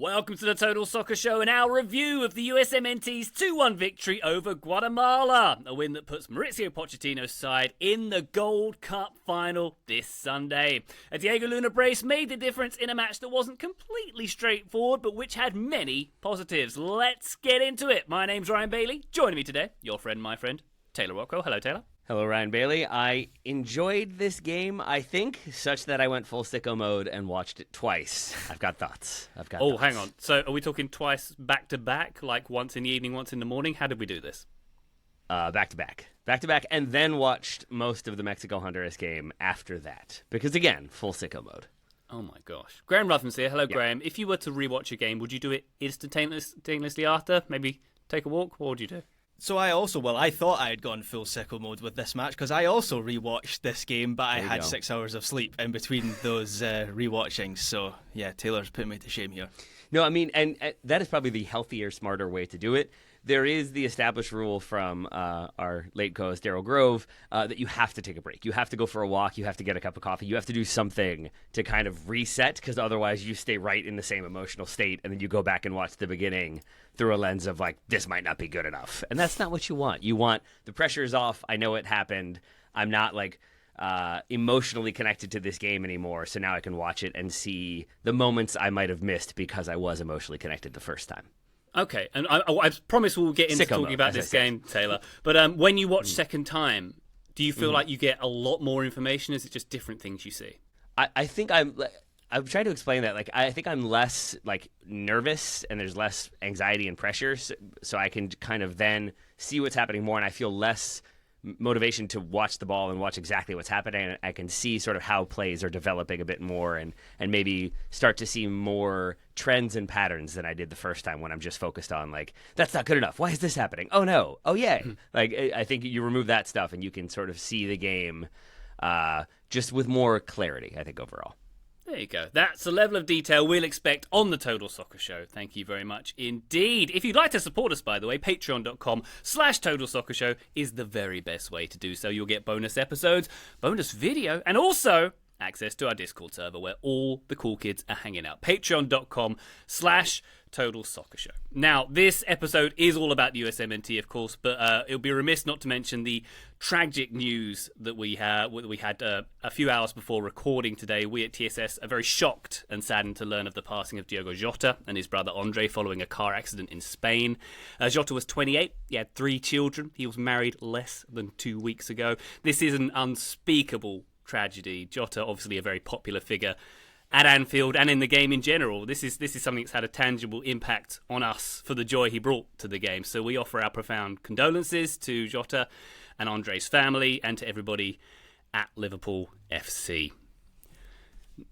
Welcome to the Total Soccer Show and our review of the USMNT's 2-1 victory over Guatemala. A win that puts Mauricio Pochettino's side in the Gold Cup final this Sunday. A Diego Luna brace made the difference in a match that wasn't completely straightforward, but which had many positives. Let's get into it. My name's Ryan Bailey. Joining me today, your friend, my friend, Taylor Rockwell. Hello, Taylor. Hello, Ryan Bailey. I enjoyed this game, I think, such that I went full sicko mode and watched it twice. I've got thoughts. Hang on. So are we talking twice back-to-back, like once in the evening, once in the morning? How did we do this? Back-to-back. Back-to-back, and then watched most of the Mexico-Honduras game after that. Because, again, full sicko mode. Oh, my gosh. Graham Ruthven's here. Hello, Graham. If you were to rewatch a game, would you do it instantaneously after? Maybe take a walk? What would you do? So I thought I had gone full sicko mode with this match because I also rewatched this game, but I had 6 hours of sleep in between those rewatchings. So yeah, Taylor's put me to shame here. No, I mean, and that is probably the healthier, smarter way to do it. There is the established rule from our late co-host Daryl Grove that you have to take a break. You have to go for a walk. You have to get a cup of coffee. You have to do something to kind of reset because otherwise you stay right in the same emotional state and then you go back and watch the beginning through a lens of like, this might not be good enough. And that's not what you want. You want the pressure's off. I know it happened. I'm not like emotionally connected to this game anymore. So now I can watch it and see the moments I might have missed because I was emotionally connected the first time. Okay, and I promise we'll get into talking about this game, Taylor. But when you watch second time, do you feel like you get a lot more information? Is it just different things you see? I think I'm trying to explain that. Like, I think I'm less like nervous, and there's less anxiety and pressure, so I can kind of then see what's happening more, and I feel less motivation to watch the ball and watch exactly what's happening. I can see sort of how plays are developing a bit more and maybe start to see more trends and patterns than I did the first time when I'm just focused on like, that's not good enough. Why is this happening? Oh no. Oh yeah. Like, I think you remove that stuff and you can sort of see the game just with more clarity, I think, overall. There you go. That's the level of detail we'll expect on the Total Soccer Show. Thank you very much indeed. If you'd like to support us, by the way, patreon.com/Total Soccer Show is the very best way to do so. You'll get bonus episodes, bonus video, and also access to our Discord server where all the cool kids are hanging out. Patreon.com/Total Soccer Show. Now, this episode is all about the USMNT, of course, but it would be remiss not to mention the tragic news that we had a few hours before recording today. We at TSS are very shocked and saddened to learn of the passing of Diogo Jota and his brother Andre following a car accident in Spain. Jota was 28. He had 3 children. He was married less than 2 weeks ago. This is an unspeakable tragedy. Jota, obviously a very popular figure at Anfield and in the game in general. This is something that's had a tangible impact on us for the joy he brought to the game. So we offer our profound condolences to Jota and Andre's family and to everybody at Liverpool FC.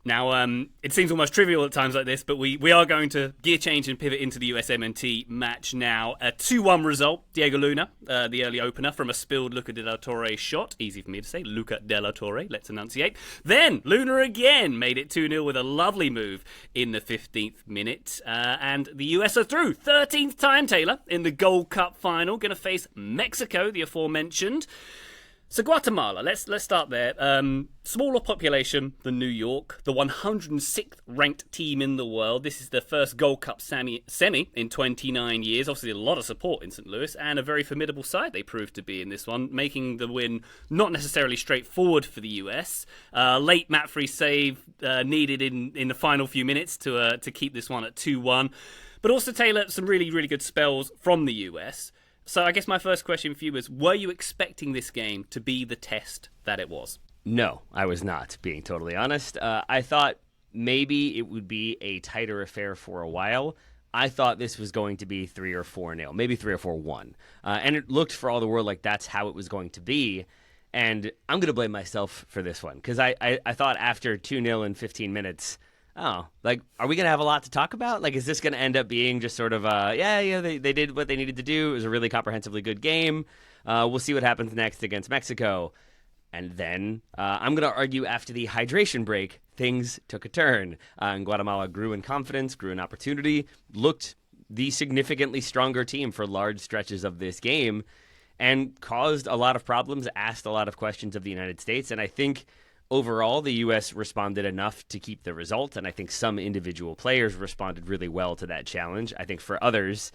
Now, it seems almost trivial at times like this, but we are going to gear change and pivot into the USMNT match now. A 2-1 result. Diego Luna, the early opener from a spilled Luca de la Torre shot. Easy for me to say, Luca de la Torre. Let's enunciate. Then, Luna again made it 2-0 with a lovely move in the 15th minute. And the US are through. 13th time, Taylor, in the Gold Cup final. Going to face Mexico, the aforementioned. So Guatemala, let's start there. Smaller population than New York, the 106th ranked team in the world. This is the first Gold Cup semi in 29 years. Obviously a lot of support in St. Louis and a very formidable side they proved to be in this one, making the win not necessarily straightforward for the US. Late Matt Free save needed in the final few minutes to keep this one at 2-1. But also, Taylor, some really, really good spells from the US. So I guess my first question for you is, were you expecting this game to be the test that it was? No, I was not, being totally honest. I thought maybe it would be a tighter affair for a while. I thought this was going to be 3 or 4-0, maybe 3 or 4-1. And it looked for all the world like that's how it was going to be. And I'm going to blame myself for this one, because I thought after 2-0 in 15 minutes, are we going to have a lot to talk about? Like, is this going to end up being just sort of, they did what they needed to do. It was a really comprehensively good game. We'll see what happens next against Mexico. And then I'm going to argue after the hydration break, things took a turn. And Guatemala grew in confidence, grew in opportunity, looked the significantly stronger team for large stretches of this game, and caused a lot of problems, asked a lot of questions of the United States. And I think overall, the U.S. responded enough to keep the result, and I think some individual players responded really well to that challenge. I think for others,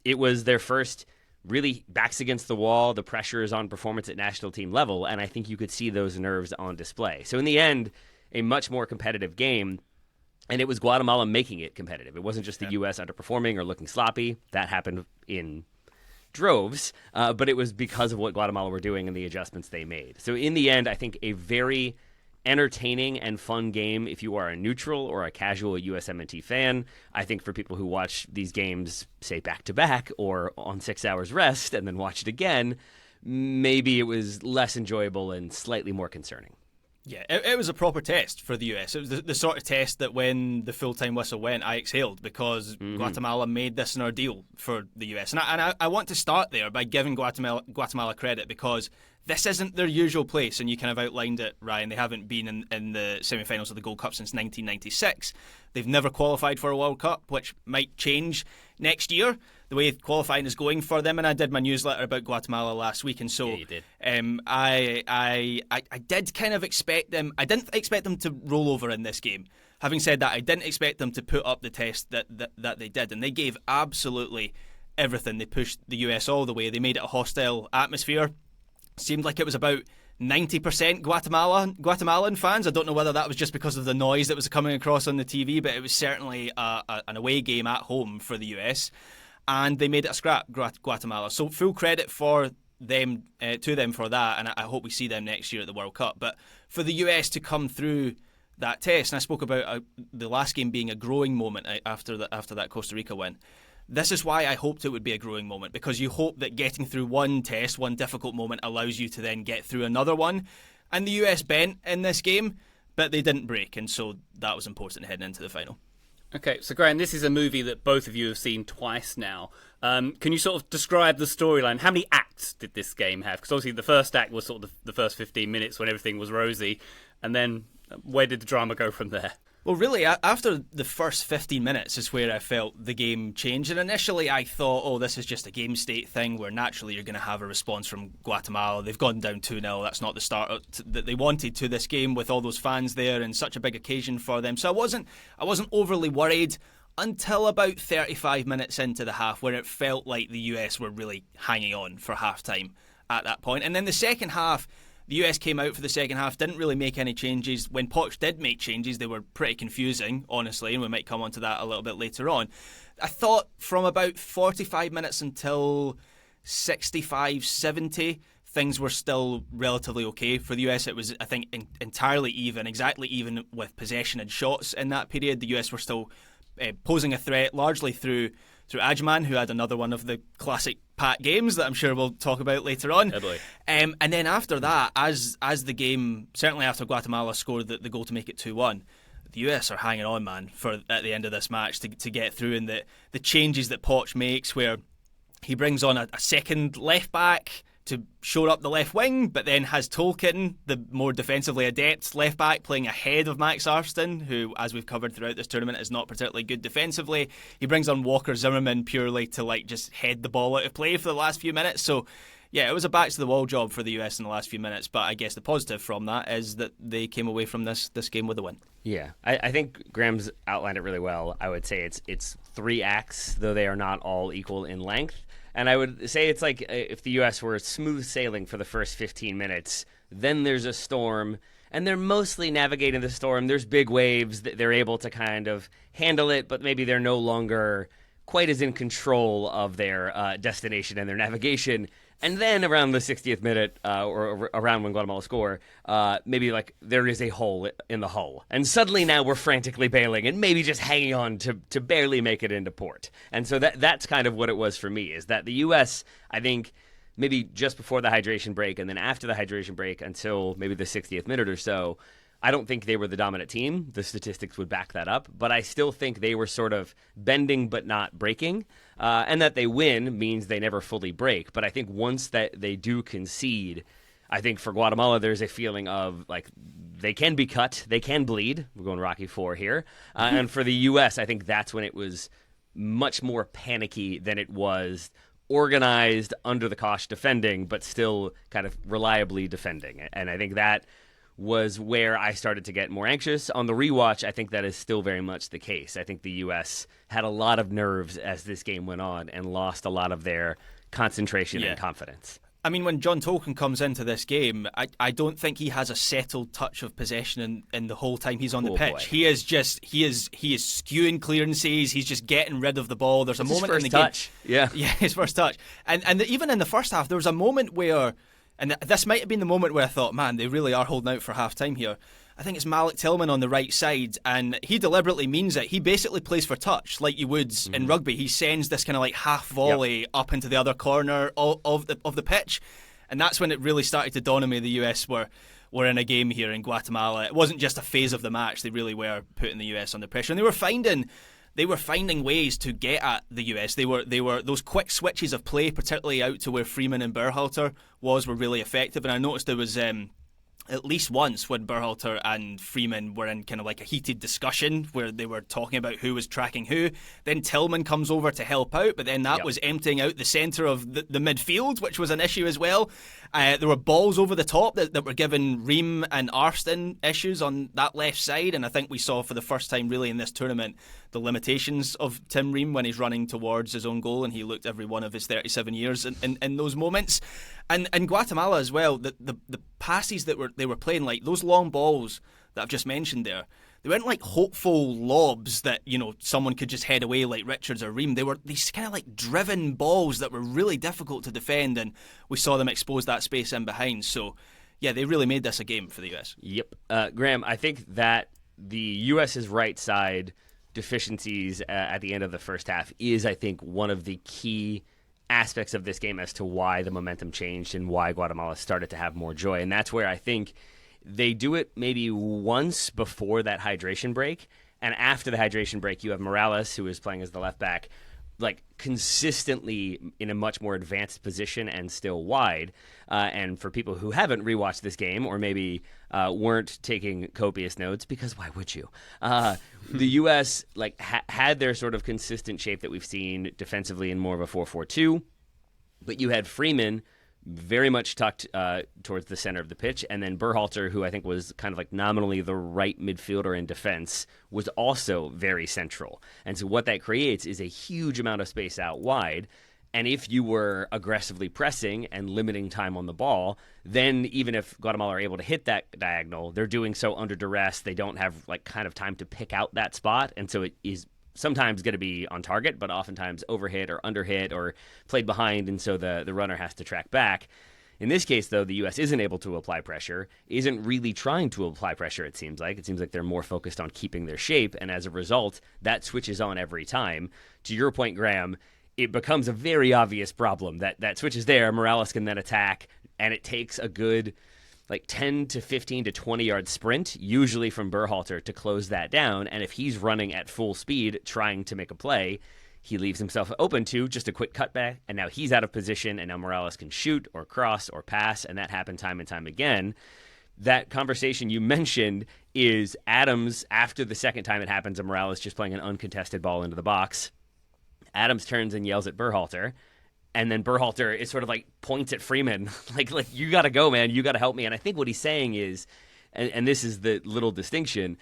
it was their first really backs against the wall, the pressure is on performance at national team level, and I think you could see those nerves on display. So in the end, a much more competitive game, and it was Guatemala making it competitive. It wasn't just the U.S. underperforming or looking sloppy. That happened in droves, but it was because of what Guatemala were doing and the adjustments they made. So in the end, I think a very entertaining and fun game if you are a neutral or a casual USMNT fan. I think for people who watch these games, say, back-to-back or on 6 hours rest and then watch it again, maybe it was less enjoyable and slightly more concerning. Yeah, it was a proper test for the US. It was the sort of test that when the full-time whistle went, I exhaled because Guatemala made this an ordeal for the US. And I want to start there by giving Guatemala credit because this isn't their usual place, and you kind of outlined it, Ryan. They haven't been in the semi-finals of the Gold Cup since 1996. They've never qualified for a World Cup, which might change next year, the way qualifying is going for them. And I did my newsletter about Guatemala last week, and so yeah, you did. I did kind of expect them. I didn't expect them to roll over in this game. Having said that, I didn't expect them to put up the test that they did, and they gave absolutely everything. They pushed the US all the way. They made it a hostile atmosphere. Seemed like it was about 90% Guatemalan fans. I don't know whether that was just because of the noise that was coming across on the TV, but it was certainly an away game at home for the US, and they made it a scrap, Guatemala. So full credit for them to them for that, and I hope we see them next year at the World Cup. But for the US to come through that test, and I spoke about the last game being a growing moment after that Costa Rica win. This is why I hoped it would be a growing moment, because you hope that getting through one test, one difficult moment, allows you to then get through another one. And the US bent in this game, but they didn't break, and so that was important heading into the final. Okay, so Graham, this is a movie that both of you have seen twice now. Can you sort of describe the storyline? How many acts did this game have? Because obviously the first act was sort of the first 15 minutes when everything was rosy, and then where did the drama go from there? Well, really, after the first 15 minutes is where I felt the game changed. And initially I thought, oh, this is just a game state thing where naturally you're going to have a response from Guatemala. They've gone down 2-0. That's not the start that they wanted to this game with all those fans there and such a big occasion for them. So I wasn't overly worried until about 35 minutes into the half, where it felt like the US were really hanging on for half-time at that point. And then the second half, the US came out for the second half, didn't really make any changes. When Poch did make changes, they were pretty confusing, honestly, and we might come on to that a little bit later on. I thought from about 45 minutes until 65, 70, things were still relatively okay for the US. It was, I think, entirely even, exactly even with possession and shots in that period. The US were still posing a threat largely through Agyemang, who had another one of the classic Pat games that I'm sure we'll talk about later on. Oh boy. And then after that, as the game, certainly after Guatemala scored the goal to make it 2-1, the US are hanging on, man, for at the end of this match to get through. And the changes that Poch makes, where he brings on a second left back to shore up the left wing, but then has Tolkien, the more defensively adept left back, playing ahead of Max Arston, who, as we've covered throughout this tournament, is not particularly good defensively. He brings on Walker Zimmerman purely to just head the ball out of play for the last few minutes. So yeah, it was a back to the wall job for the US in the last few minutes, but I guess the positive from that is that they came away from this game with a win. Yeah, I think Graham's outlined it really well. I would say it's 3 acts, though they are not all equal in length. And I would say it's like if the U.S. were smooth sailing for the first 15 minutes, then there's a storm, and they're mostly navigating the storm. There's big waves. They're able to kind of handle it, but maybe they're no longer quite as in control of their destination and their navigation. And then around the 60th minute, or around when Guatemala score, maybe there is a hole in the hull. And suddenly now we're frantically bailing and maybe just hanging on to barely make it into port. And so that's kind of what it was for me, is that the U.S., I think, maybe just before the hydration break and then after the hydration break until maybe the 60th minute or so, I don't think they were the dominant team. The statistics would back that up. But I still think they were sort of bending but not breaking. And that they win means they never fully break. But I think once that they do concede, I think for Guatemala there's a feeling of they can be cut, they can bleed. We're going Rocky IV here. And for the U.S., I think that's when it was much more panicky than it was organized, under the cosh defending, but still kind of reliably defending. And I think that was where I started to get more anxious. On the rewatch, I think that is still very much the case. I think the U.S. had a lot of nerves as this game went on and lost a lot of their concentration and confidence. I mean, when John Tolkien comes into this game, I don't think he has a settled touch of possession in the whole time he's on the pitch. Boy. He is skewing clearances. He's just getting rid of the ball. There's a moment in the touch. game, his first touch, and even in the first half, there was a moment where, and this might have been the moment where I thought, man, they really are holding out for half time here. I think it's Malik Tillman on the right side, and he deliberately means it. He basically plays for touch, like you would in rugby. He sends this kind of like half volley up into the other corner of the pitch, and that's when it really started to dawn on me the US were in a game here in Guatemala. It wasn't just a phase of the match; they really were putting the US under pressure, and they were finding ways to get at the US. They were those quick switches of play, particularly out to where Freeman and Berhalter were really effective. And I noticed there was at least once when Berhalter and Freeman were in kind of like a heated discussion where they were talking about who was tracking who. Then Tillman comes over to help out, but then that was emptying out the centre of the midfield, which was an issue as well. There were balls over the top that were giving Ream and Arston issues on that left side, and I think we saw for the first time really in this tournament the limitations of Tim Ream when he's running towards his own goal, and he looked every one of his 37 years in those moments. And Guatemala as well, the passes that they were playing, like those long balls that I've just mentioned there, they weren't like hopeful lobs that, you know, someone could just head away like Richards or Ream. They were these kind of like driven balls that were really difficult to defend, and we saw them expose that space in behind. So, yeah, they really made this a game for the US. Yep. Graham, I think that the US's right side deficiencies at the end of the first half is, I think, one of the key aspects of this game as to why the momentum changed and why Guatemala started to have more joy. And that's where I think they do it maybe once before that hydration break. And after the hydration break, you have Morales, who is playing as the left back, like consistently in a much more advanced position and still wide. And for people who haven't rewatched this game or maybe weren't taking copious notes, because why would you? The U.S. like had their sort of consistent shape that we've seen defensively in more of a 4-4-2, but you had Freeman very much tucked towards the center of the pitch, and then Berhalter, who I think was kind of like nominally the right midfielder in defense, was also very central. And so what that creates is a huge amount of space out wide. And if you were aggressively pressing and limiting time on the ball, then even if Guatemala are able to hit that diagonal, they're doing so under duress. They don't have like kind of time to pick out that spot. And so it is sometimes going to be on target, but oftentimes overhit or underhit or played behind. And so the runner has to track back. In this case, though, the U.S. isn't able to apply pressure, isn't really trying to apply pressure, it seems like. It seems like they're more focused on keeping their shape. And as a result, that switches on every time. To your point, Graham, it becomes a very obvious problem that switch is there. Morales can then attack, and it takes a good like 10 to 15 to 20 yard sprint, usually from Berhalter, to close that down. And if he's running at full speed trying to make a play, he leaves himself open to just a quick cutback, and now he's out of position, and now Morales can shoot or cross or pass, and that happened time and time again. That conversation you mentioned is Adams, after the second time it happens, and Morales just playing an uncontested ball into the box. Adams turns and yells at Berhalter, and then Berhalter is sort of like points at Freeman, like you got to go, man, you got to help me. And I think what he's saying is, and this is the little distinction,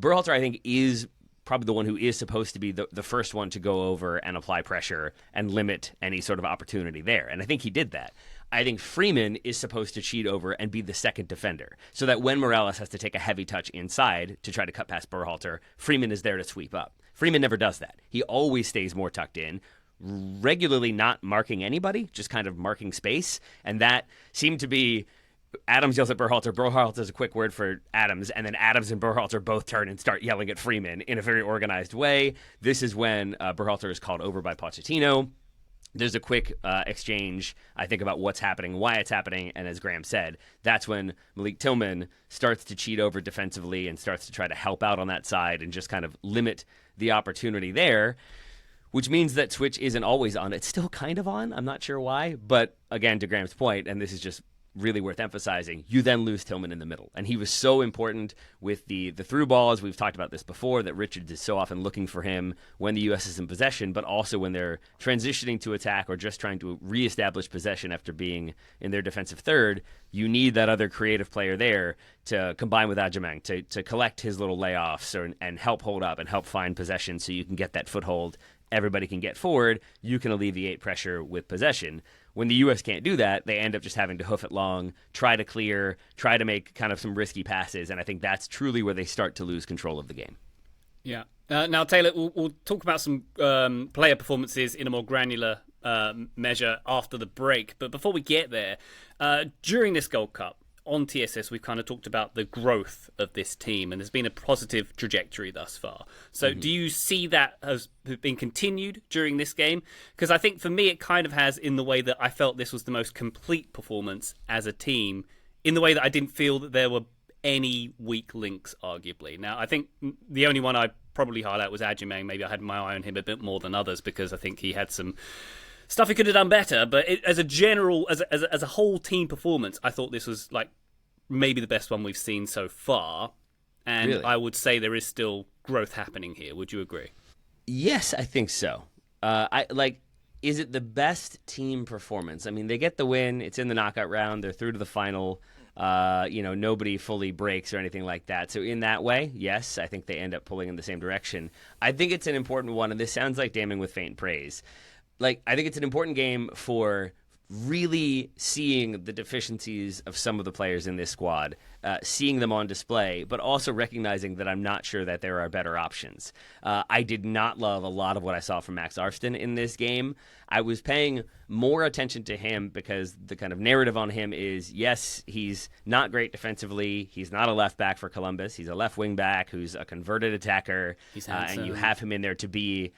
Berhalter I think is probably the one who is supposed to be the first one to go over and apply pressure and limit any sort of opportunity there. And I think he did that. I think Freeman is supposed to cheat over and be the second defender, so that when Morales has to take a heavy touch inside to try to cut past Berhalter, Freeman is there to sweep up. Freeman never does that. He always stays more tucked in, regularly not marking anybody, just kind of marking space. And that seemed to be Adams yells at Berhalter. Berhalter is a quick word for Adams, and then Adams and Berhalter both turn and start yelling at Freeman in a very organized way. This is when Berhalter is called over by Pochettino. There's a quick exchange, I think, about what's happening, why it's happening, and as Graham said, that's when Malik Tillman starts to cheat over defensively and starts to try to help out on that side and just kind of limit the opportunity there, which means that switch isn't always on. It's still kind of on. I'm not sure why, but again, to Graham's point, and this is just really worth emphasizing, you then lose Tillman in the middle. And he was so important with the through balls. We've talked about this before, that Richards is so often looking for him when the U.S. is in possession, but also when they're transitioning to attack or just trying to reestablish possession after being in their defensive third. You need that other creative player there to combine with Agyemang, to collect his little layoffs and help hold up and help find possession so you can get that foothold. Everybody can get forward. You can alleviate pressure with possession. When the U.S. can't do that, they end up just having to hoof it long, try to clear, try to make kind of some risky passes, and I think that's truly where they start to lose control of the game. Yeah. Now, Taylor, we'll talk about some player performances in a more granular measure after the break. But before we get there, during this Gold Cup, on TSS, we've kind of talked about the growth of this team, and there's been a positive trajectory thus far. So do you see that has been continued during this game? Because I think for me, it kind of has, in the way that I felt this was the most complete performance as a team, in the way that I didn't feel that there were any weak links, arguably. Now, I think the only one I'd probably highlight was Agyemang. Maybe I had my eye on him a bit more than others because I think he had some stuff he could have done better, but as a general, as a whole team performance, I thought this was like maybe the best one we've seen so far. And really? I would say there is still growth happening here. Would you agree? Yes, I think so. Is it the best team performance? I mean, they get the win. It's in the knockout round. They're through to the final. Nobody fully breaks or anything like that. So in that way, yes, I think they end up pulling in the same direction. I think it's an important one, and this sounds like damning with faint praise. I think it's an important game for really seeing the deficiencies of some of the players in this squad, seeing them on display, but also recognizing that I'm not sure that there are better options. I did not love a lot of what I saw from Max Arfsten in this game. I was paying more attention to him because the kind of narrative on him is, yes, he's not great defensively. He's not a left back for Columbus. He's a left wing back who's a converted attacker, and you have him in there to be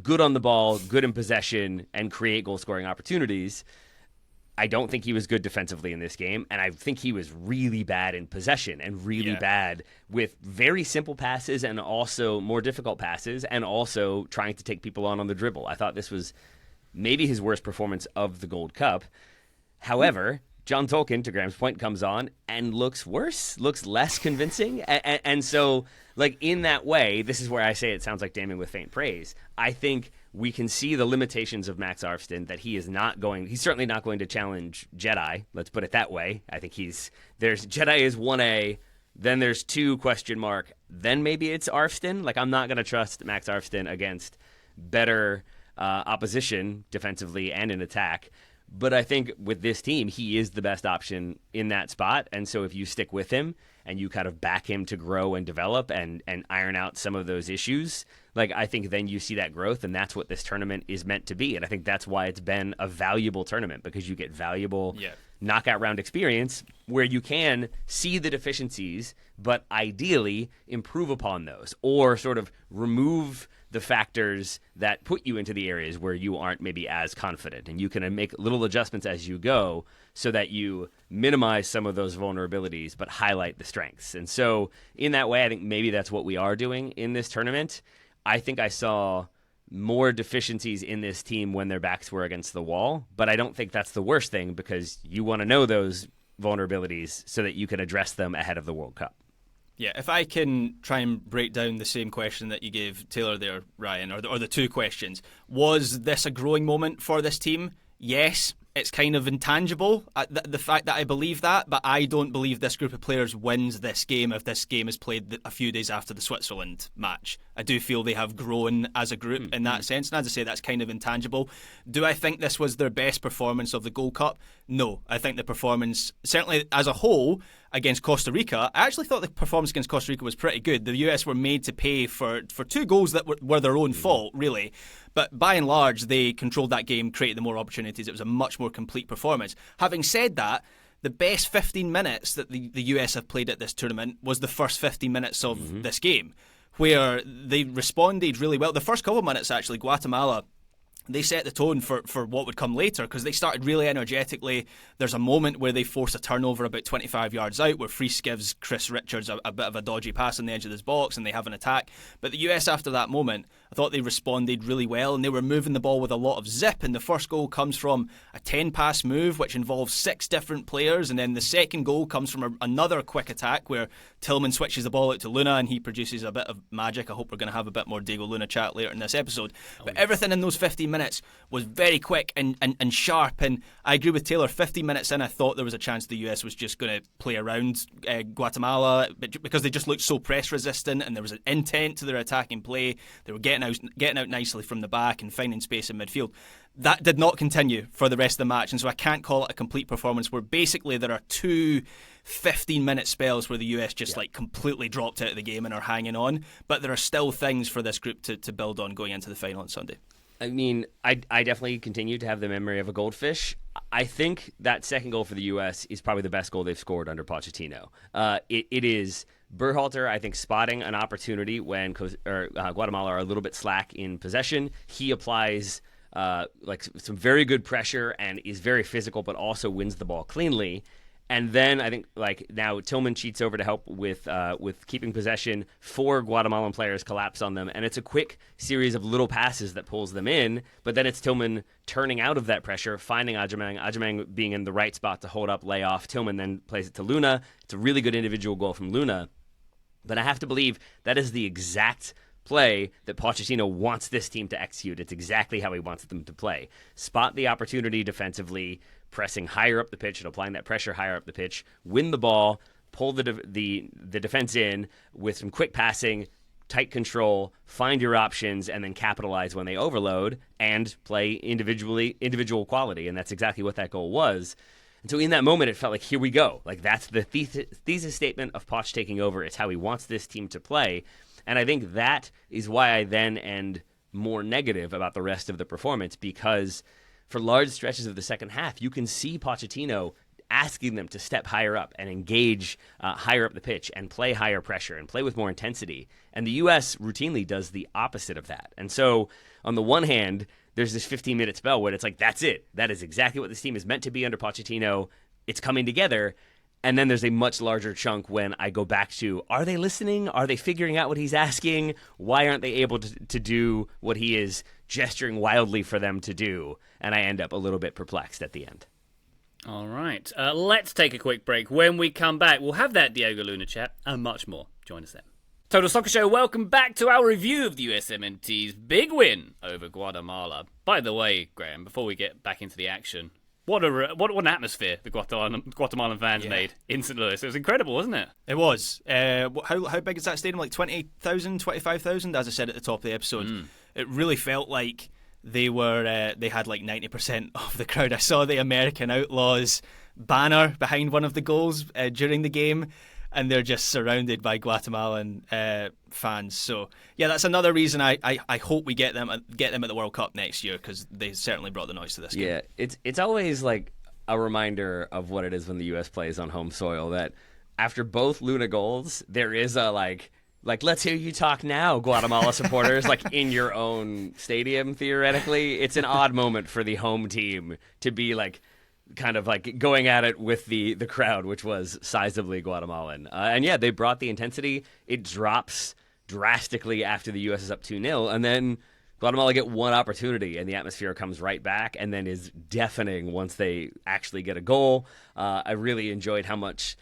good on the ball, good in possession, and create goal-scoring opportunities. I don't think he was good defensively in this game, and I think he was really bad in possession and really bad with very simple passes and also more difficult passes and also trying to take people on the dribble. I thought this was maybe his worst performance of the Gold Cup. However, John Tolkien, to Graham's point, comes on and looks worse, looks less convincing. And so, in that way, this is where I say it sounds like damning with faint praise. I think we can see the limitations of Max Arfsten, that he's certainly not going to challenge Jedi. Let's put it that way. I think Jedi is 1A, then there's 2 ? Then maybe it's Arfsten. I'm not going to trust Max Arfsten against better opposition defensively and in attack. But I think with this team, he is the best option in that spot. And so if you stick with him and you kind of back him to grow and develop and iron out some of those issues, I think then you see that growth, and that's what this tournament is meant to be. And I think that's why it's been a valuable tournament, because you get valuable knockout round experience where you can see the deficiencies, but ideally improve upon those or sort of remove the factors that put you into the areas where you aren't maybe as confident, and you can make little adjustments as you go so that you minimize some of those vulnerabilities but highlight the strengths. And so in that way, I think maybe that's what we are doing in this tournament. I think I saw more deficiencies in this team when their backs were against the wall, but I don't think that's the worst thing, because you want to know those vulnerabilities so that you can address them ahead of the World Cup. Yeah, if I can try and break down the same question that you gave Taylor there, Ryan, or the 2 questions. Was this a growing moment for this team? Yes. It's kind of intangible, the fact that I believe that, but I don't believe this group of players wins this game if this game is played a few days after the Switzerland match. I do feel they have grown as a group in that sense, and as I say, that's kind of intangible. Do I think this was their best performance of the Gold Cup? No. I think the performance, certainly as a whole, against Costa Rica, I actually thought the performance against Costa Rica was pretty good. The US were made to pay for 2 goals that were their own fault, really. But by and large, they controlled that game, created the more opportunities. It was a much more complete performance. Having said that, the best 15 minutes that the US have played at this tournament was the first 15 minutes of this game, where they responded really well. The first couple of minutes, actually, Guatemala, they set the tone for what would come later, because they started really energetically. There's a moment where they force a turnover about 25 yards out, where Fries gives Chris Richards a bit of a dodgy pass on the edge of his box, and they have an attack. But the US, after that moment, I thought they responded really well, and they were moving the ball with a lot of zip. And the first goal comes from a 10-pass move, which involves 6 different players. And then the second goal comes from another quick attack where Tillman switches the ball out to Luna, and he produces a bit of magic. I hope we're going to have a bit more Diego Luna chat later in this episode. But everything in those 15 minutes was very quick and sharp. And I agree with Taylor. 15 minutes in, I thought there was a chance the US was just going to play around Guatemala, because they just looked so press resistant, and there was an intent to their attacking play. They were getting out nicely from the back and finding space in midfield. That did not continue for the rest of the match, and so I can't call it a complete performance, where basically there are 2 15-minute spells where the US just completely dropped out of the game and are hanging on. But there are still things for this group to build on going into the final on Sunday. I mean, I definitely continue to have the memory of a goldfish. I think that second goal for the U.S. is probably the best goal they've scored under Pochettino. It is Berhalter, I think, spotting an opportunity when Guatemala are a little bit slack in possession. He applies some very good pressure and is very physical, but also wins the ball cleanly. And then I think now Tillman cheats over to help with keeping possession. 4 Guatemalan players collapse on them, and it's a quick series of little passes that pulls them in. But then it's Tillman turning out of that pressure, finding Agyemang being in the right spot to hold up, lay off. Tillman then plays it to Luna. It's a really good individual goal from Luna. But I have to believe that is the exact play that Pochettino wants this team to execute. It's exactly how he wants them to play. Spot the opportunity defensively, pressing higher up the pitch and applying that pressure higher up the pitch, win the ball, pull the defense in with some quick passing, tight control, find your options, and then capitalize when they overload and play individual quality. And that's exactly what that goal was. And so in that moment, it felt like, here we go. That's the thesis statement of Poch taking over. It's how he wants this team to play. And I think that is why I then end more negative about the rest of the performance, because for large stretches of the second half, you can see Pochettino asking them to step higher up and engage higher up the pitch and play higher pressure and play with more intensity. And the U.S. routinely does the opposite of that. And so on the one hand, there's this 15-minute spell where it's like, that's it. That is exactly what this team is meant to be under Pochettino. It's coming together. And then there's a much larger chunk when I go back to, are they listening? Are they figuring out what he's asking? Why aren't they able to do what he is gesturing wildly for them to do? And I end up a little bit perplexed at the end. All right. Let's take a quick break. When we come back, we'll have that Diego Luna chat and much more. Join us then. Total Soccer Show, welcome back to our review of the USMNT's big win over Guatemala. By the way, Graham, before we get back into the action, what an atmosphere the Guatemalan fans made in St. Louis. It was incredible, wasn't it? It was. How big is that stadium? Like 20,000, 25,000? As I said at the top of the episode, It really felt like they had like 90% of the crowd. I saw the American Outlaws banner behind one of the goals during the game, and they're just surrounded by Guatemalan fans. So yeah, that's another reason I hope we get them at the World Cup next year, because they certainly brought the noise to this game. Yeah, it's always like a reminder of what it is when the U.S. plays on home soil, that after both Luna goals, there is a like let's hear you talk now, Guatemala supporters, like in your own stadium, theoretically. It's an odd moment for the home team to be like kind of like going at it with the crowd, which was sizably Guatemalan. And yeah, they brought the intensity. It drops drastically after the U.S. is up 2-0, and then Guatemala get one opportunity, and the atmosphere comes right back and then is deafening once they actually get a goal. I really enjoyed how much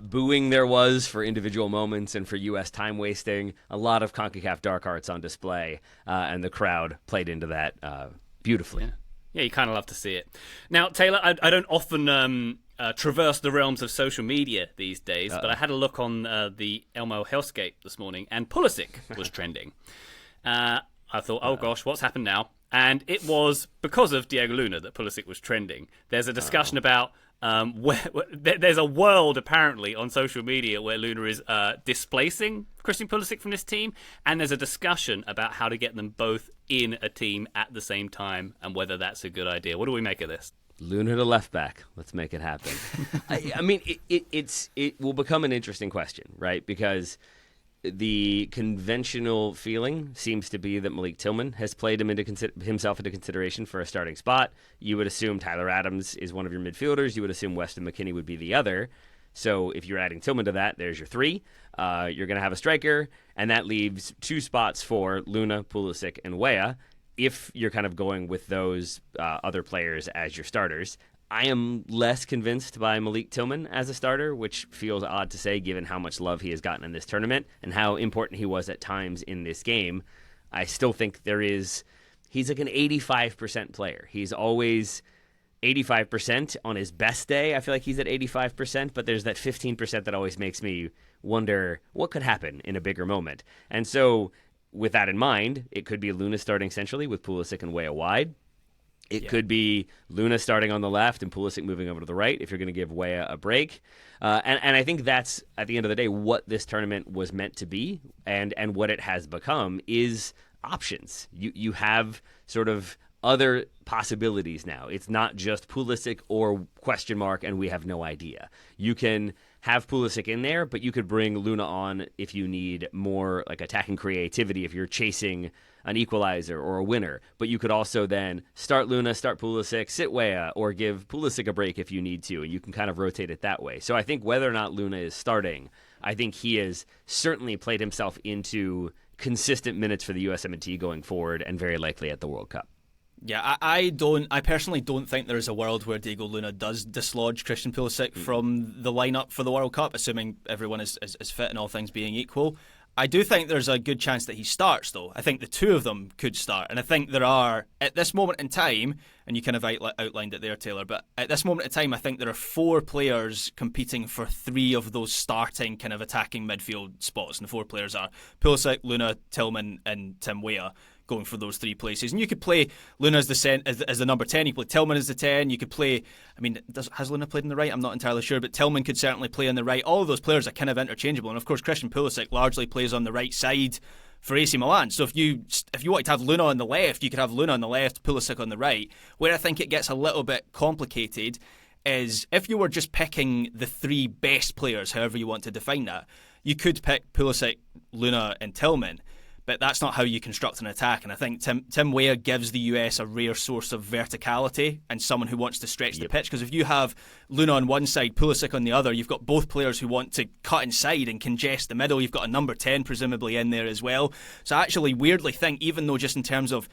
booing there was for individual moments and for U.S. time wasting. A lot of CONCACAF dark arts on display, and the crowd played into that beautifully. Yeah, you kind of love to see it. Now, Taylor, I don't often traverse the realms of social media these days, but I had a look on the Elmo Hellscape this morning, and Pulisic was trending. I thought, oh gosh, what's happened now? And it was because of Diego Luna that Pulisic was trending. There's a discussion about there's a world apparently on social media where Luna is displacing Christian Pulisic from this team, and there's a discussion about how to get them both in a team at the same time and whether that's a good idea. What do we make of this? Luna to left back. Let's make it happen. I mean, it will become an interesting question, right? Because the conventional feeling seems to be that Malik Tillman has played himself into consideration for a starting spot. You would assume Tyler Adams is one of your midfielders. You would assume Weston McKennie would be the other. So if you're adding Tillman to that, there's your 3. You're going to have a striker, and that leaves 2 spots for Luna, Pulisic, and Weah if you're kind of going with those other players as your starters. I am less convinced by Malik Tillman as a starter, which feels odd to say given how much love he has gotten in this tournament and how important he was at times in this game. I still think he's like an 85% player. He's always 85% on his best day. I feel like he's at 85%, but there's that 15% that always makes me wonder what could happen in a bigger moment. And so with that in mind, it could be Luna starting centrally with Pulisic and Weah wide. It could be Luna starting on the left and Pulisic moving over to the right if you're going to give Weah a break. And I think that's, at the end of the day, what this tournament was meant to be and what it has become is options. You have sort of other possibilities now. It's not just Pulisic or question mark and we have no idea. You can have Pulisic in there, but you could bring Luna on if you need more like attacking creativity, if you're chasing an equalizer or a winner. But you could also then start Luna, start Pulisic, sit Weah, or give Pulisic a break if you need to, and you can kind of rotate it that way. So I think whether or not Luna is starting, I think he has certainly played himself into consistent minutes for the USMNT going forward and very likely at the World Cup. Yeah, I personally don't think there is a world where Diego Luna does dislodge Christian Pulisic from the lineup for the World Cup, assuming everyone is fit and all things being equal. I do think there's a good chance that he starts, though. I think the 2 of them could start. And I think there are, at this moment in time, and you kind of outlined it there, Taylor, but at this moment in time, I think there are 4 players competing for 3 of those starting kind of attacking midfield spots. And the 4 players are Pulisic, Luna, Tillman, and Tim Weah, going for those 3 places. And you could play Luna as the number 10, you could play Tillman as the 10, you could play, has Luna played on the right? I'm not entirely sure, but Tillman could certainly play on the right. All of those players are kind of interchangeable, and of course Christian Pulisic largely plays on the right side for AC Milan. So if you wanted to have Luna on the left, you could have Luna on the left, Pulisic on the right. Where I think it gets a little bit complicated is if you were just picking the 3 best players, however you want to define that, you could pick Pulisic, Luna and Tillman. But that's not how you construct an attack. And I think Tim Weah gives the US a rare source of verticality and someone who wants to stretch the pitch. Because if you have Luna on one side, Pulisic on the other, you've got both players who want to cut inside and congest the middle. You've got a number 10 presumably in there as well. So I actually weirdly think, even though just in terms of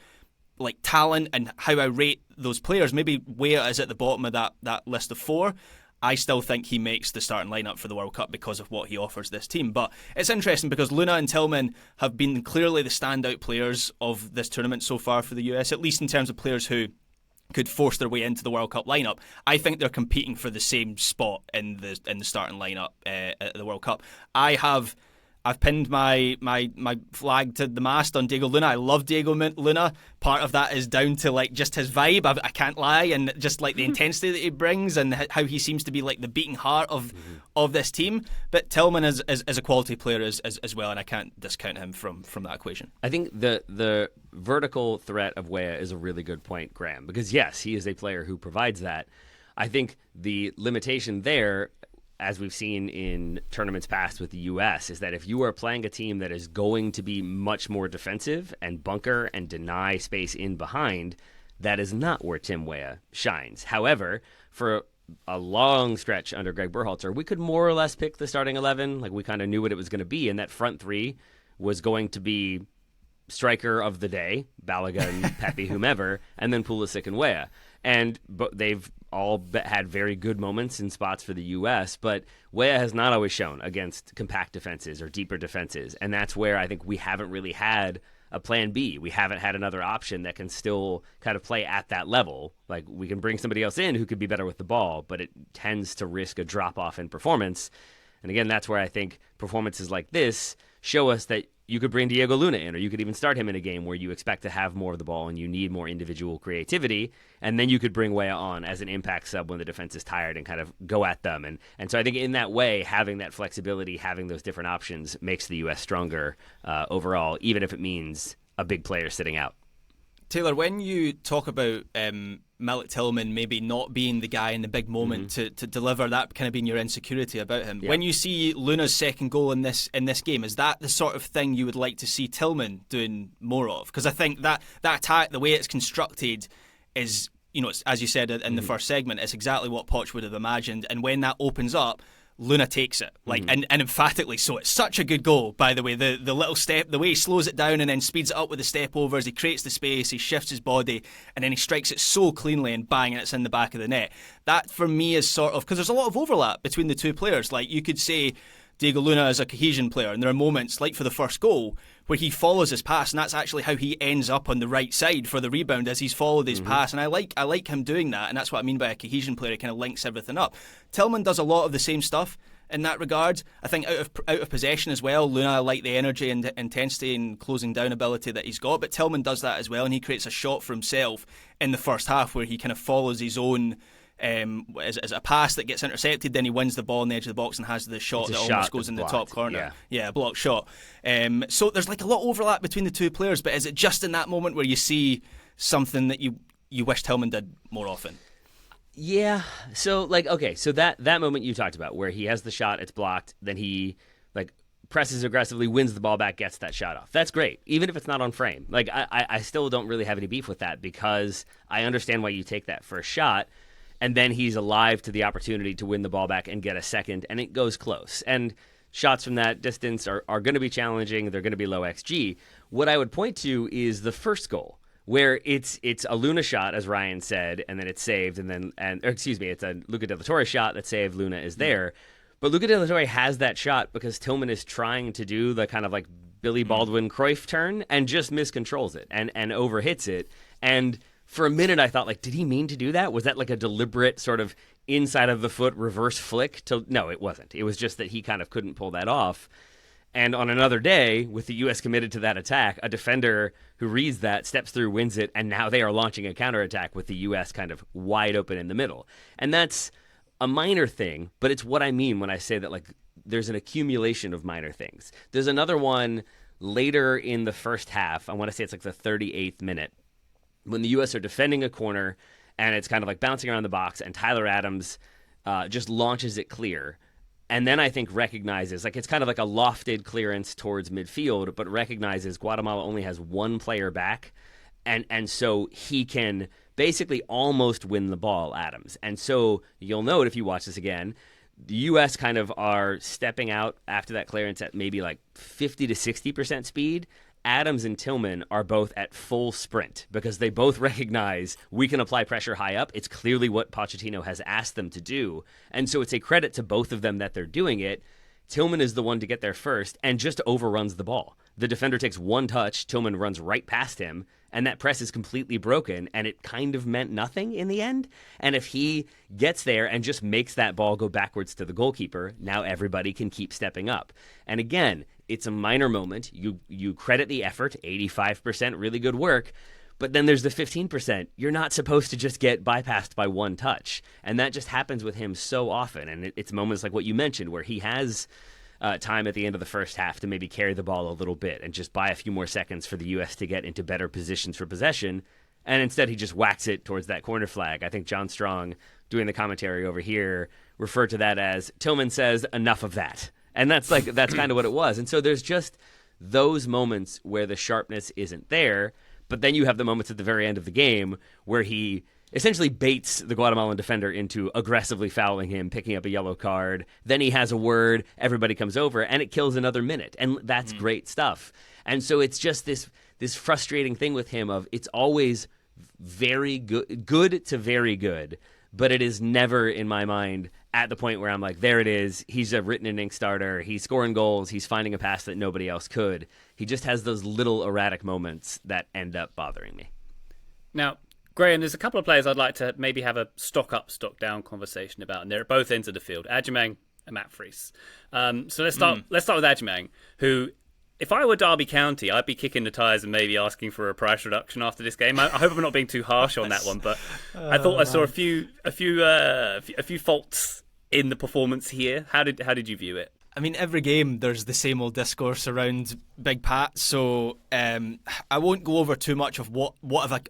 like talent and how I rate those players, maybe Weah is at the bottom of that list of 4. I still think he makes the starting lineup for the World Cup because of what he offers this team. But it's interesting because Luna and Tillman have been clearly the standout players of this tournament so far for the US, at least in terms of players who could force their way into the World Cup lineup. I think they're competing for the same spot in the starting lineup at the World Cup. I've pinned my flag to the mast on Diego Luna. I love Diego Luna. Part of that is down to like just his vibe. I can't lie, and just like the intensity that he brings and how he seems to be like the beating heart of this team. But Tillman is a quality player as well, and I can't discount him from that equation. I think the vertical threat of Weah is a really good point, Graham, because yes, he is a player who provides that. I think the limitation there, as we've seen in tournaments past with the U.S., is that if you are playing a team that is going to be much more defensive and bunker and deny space in behind, that is not where Tim Weah shines. However, for a long stretch under Greg Berhalter, we could more or less pick the starting 11. Like, we kind of knew what it was going to be, and that front 3 was going to be striker of the day, Balaga and Pepe, whomever, and then Pulisic and Weah. And they've all had very good moments in spots for the U.S., but Weah has not always shown against compact defenses or deeper defenses, and that's where I think we haven't really had a plan B. We haven't had another option that can still kind of play at that level. Like, we can bring somebody else in who could be better with the ball, but it tends to risk a drop-off in performance. And again, that's where I think performances like this show us that you could bring Diego Luna in, or you could even start him in a game where you expect to have more of the ball and you need more individual creativity, and then you could bring Weah on as an impact sub when the defense is tired and kind of go at them. And so I think in that way, having that flexibility, having those different options makes the U.S. stronger overall, even if it means a big player sitting out. Taylor, when you talk about Malik Tillman maybe not being the guy in the big moment to deliver, that kind of being your insecurity about him, when you see Luna's second goal in this game, is that the sort of thing you would like to see Tillman doing more of? Because I think that attack, the way it's constructed, is, as you said in the first segment, it's exactly what Poch would have imagined. And when that opens up, Luna takes it, and emphatically so. It's such a good goal, by the way. The little step, the way he slows it down and then speeds it up with the step overs, he creates the space, he shifts his body, and then he strikes it so cleanly and bang, and it's in the back of the net. That for me is sort of, because there's a lot of overlap between the two players. Like, you could say Diego Luna is a cohesion player, and there are moments, like for the first goal, where he follows his pass, and that's actually how he ends up on the right side for the rebound, as he's followed his pass. And I like him doing that, and that's what I mean by a cohesion player. He kind of links everything up. Tillman does a lot of the same stuff in that regard. I think out of possession as well, Luna, I like the energy and intensity and closing down ability that he's got, but Tillman does that as well, and he creates a shot for himself in the first half where he kind of follows his own as a pass that gets intercepted, then he wins the ball on the edge of the box and has the shot that almost goes in the top corner. Yeah, a blocked shot. So there's like a lot of overlap between the two players, but is it just in that moment where you see something that you wish Tillman did more often? Yeah. So so that moment you talked about where he has the shot, it's blocked, then he presses aggressively, wins the ball back, gets that shot off. That's great, even if it's not on frame. I still don't really have any beef with that, because I understand why you take that first shot. And then he's alive to the opportunity to win the ball back and get a second, and it goes close. And shots from that distance are going to be challenging. They're going to be low XG. What I would point to is the first goal, where it's a Luna shot, as Ryan said, and then it's saved, it's a Luca De La Torre shot that's saved. Luna is there. But Luca De La Torre has that shot because Tillman is trying to do the kind of like Billy Baldwin Cruyff turn and just miscontrols it and overhits it. And for a minute, I thought, did he mean to do that? Was that like a deliberate sort of inside of the foot reverse flick? No, it wasn't. It was just that he kind of couldn't pull that off. And on another day, with the U.S. committed to that attack, a defender who reads that, steps through, wins it, and now they are launching a counterattack with the U.S. kind of wide open in the middle. And that's a minor thing, but it's what I mean when I say that there's an accumulation of minor things. There's another one later in the first half. I want to say it's the 38th minute, when the U.S. are defending a corner, and it's kind of bouncing around the box, and Tyler Adams just launches it clear. And then I think recognizes, it's kind of like a lofted clearance towards midfield, but recognizes Guatemala only has one player back, and so he can basically almost win the ball, Adams. And so you'll note, if you watch this again, the U.S. kind of are stepping out after that clearance at maybe 50 to 60% speed. Adams and Tillman are both at full sprint because they both recognize we can apply pressure high up. It's clearly what Pochettino has asked them to do. And so it's a credit to both of them that they're doing it. Tillman is the one to get there first and just overruns the ball. The defender takes one touch, Tillman runs right past him, and that press is completely broken, and it kind of meant nothing in the end. And if he gets there and just makes that ball go backwards to the goalkeeper, now everybody can keep stepping up. And again, it's a minor moment. You credit the effort, 85%, really good work. But then there's the 15%. You're not supposed to just get bypassed by one touch. And that just happens with him so often. And it's moments like what you mentioned where he has time at the end of the first half to maybe carry the ball a little bit and just buy a few more seconds for the U.S. to get into better positions for possession. And instead he just whacks it towards that corner flag. I think John Strong, doing the commentary over here, referred to that as Tillman says, enough of that. And that's kind of what it was. And so there's just those moments where the sharpness isn't there. But then you have the moments at the very end of the game where he essentially baits the Guatemalan defender into aggressively fouling him, picking up a yellow card. Then he has a word, everybody comes over, and it kills another minute. And that's great stuff. And so it's just this frustrating thing with him of it's always very good to very good. But it is never, in my mind, at the point where I'm like, there it is. He's a written in ink starter. He's scoring goals. He's finding a pass that nobody else could. He just has those little erratic moments that end up bothering me. Now, Graham, there's a couple of players I'd like to maybe have a stock up, stock down conversation about, and they're at both ends of the field, Agyemang and Matt Fries. So let's start with Agyemang, who, if I were Derby County, I'd be kicking the tyres and maybe asking for a price reduction after this game. I hope I'm not being too harsh on that one, but I thought I saw a few faults in the performance here. How did you view it? I mean, every game there's the same old discourse around Big Pat, so I won't go over too much of what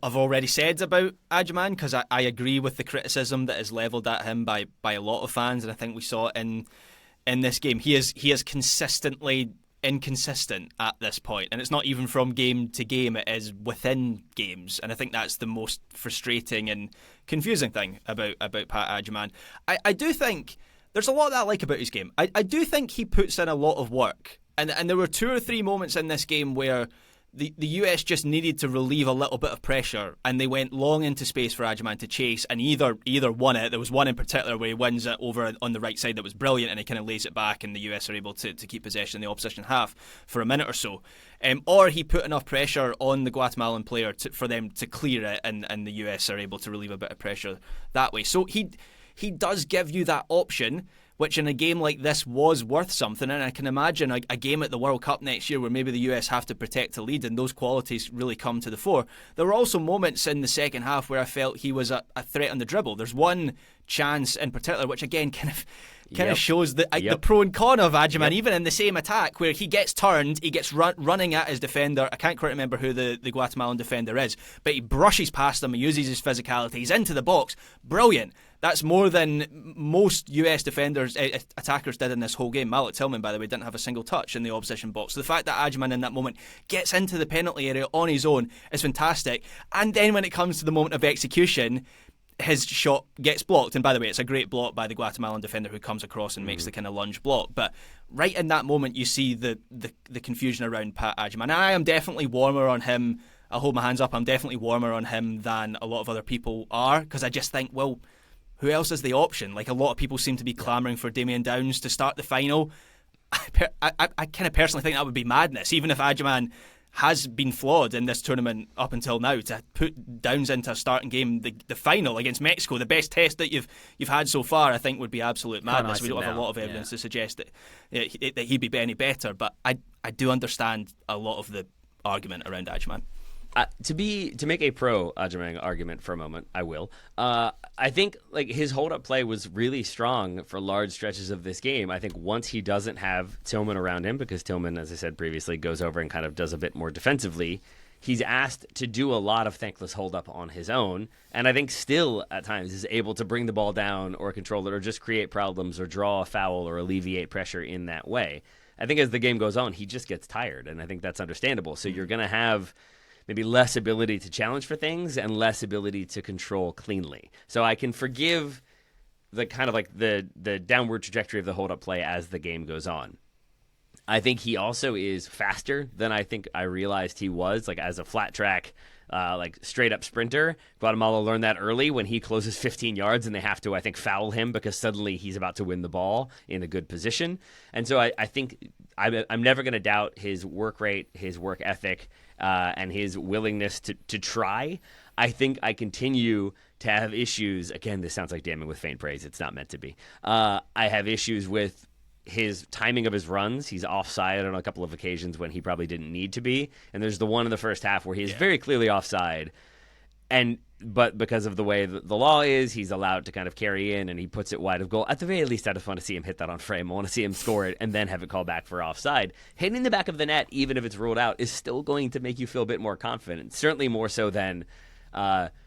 I've already said about Agyemang, because I agree with the criticism that is levelled at him by a lot of fans, and I think we saw it in this game. He is consistently inconsistent at this point, and it's not even from game to game, it is within games, and I think that's the most frustrating and confusing thing about Pat Agyemang. I do think there's a lot that I like about his game. I do think he puts in a lot of work. And there were 2 or 3 moments in this game where the US just needed to relieve a little bit of pressure, and they went long into space for Agyemang to chase, and either won it. There was one in particular where he wins it over on the right side that was brilliant, and he kind of lays it back, and the US are able to keep possession in the opposition half for a minute or so. Or he put enough pressure on the Guatemalan player for them to clear it, and the US are able to relieve a bit of pressure that way. So he does give you that option, which in a game like this was worth something. And I can imagine a game at the World Cup next year where maybe the US have to protect a lead and those qualities really come to the fore. There were also moments in the second half where I felt he was a threat on the dribble. There's one chance in particular which again kind of shows the pro and con of Agyemang, even in the same attack, where he gets turned, he gets running at his defender. I can't quite remember who the Guatemalan defender is, but he brushes past him, he uses his physicality, he's into the box. Brilliant. That's more than most US defenders, attackers did in this whole game. Malik Tillman, by the way, didn't have a single touch in the opposition box. So the fact that Agyemang in that moment gets into the penalty area on his own is fantastic. And then when it comes to the moment of execution, his shot gets blocked. And by the way, it's a great block by the Guatemalan defender who comes across and makes the kind of lunge block. But right in that moment, you see the confusion around Pat Agyemang. And I am definitely warmer on him. I'll hold my hands up. I'm definitely warmer on him than a lot of other people are, because I just think, well, who else is the option? Like, a lot of people seem to be clamouring for Damien Downs to start the final. I kind of personally think that would be madness, even if Agyemang has been flawed in this tournament up until now. To put Downs into a starting game, the final against Mexico, the best test that you've had so far, I think would be absolute madness. We don't have a lot of evidence to suggest that he'd be any better, but I do understand a lot of the argument around Agyemang. To make a pro Agyemang argument for a moment, I will. I think like his hold-up play was really strong for large stretches of this game. I think once he doesn't have Tillman around him, because Tillman, as I said previously, goes over and kind of does a bit more defensively, he's asked to do a lot of thankless hold-up on his own, and I think still at times is able to bring the ball down or control it or just create problems or draw a foul or alleviate pressure in that way. I think as the game goes on, he just gets tired, and I think that's understandable. So you're going to have maybe less ability to challenge for things and less ability to control cleanly. So I can forgive the kind of like the downward trajectory of the hold-up play as the game goes on. I think he also is faster than I think I realized he was, like as a flat track, like straight up sprinter. Guatemala learned that early when he closes 15 yards and they have to, I think, foul him because suddenly he's about to win the ball in a good position. And so I think I'm never going to doubt his work rate, his work ethic, and his willingness to try. I think I continue to have issues. Again, this sounds like damning with faint praise. It's not meant to be. I have issues with his timing of his runs. He's offside on a couple of occasions when he probably didn't need to be. And there's the one in the first half where he is very clearly offside. But because of the way the law is, he's allowed to kind of carry in, and he puts it wide of goal. At the very least, I just want to see him hit that on frame. I want to see him score it and then have it called back for offside. Hitting the back of the net, even if it's ruled out, is still going to make you feel a bit more confident. Certainly more so than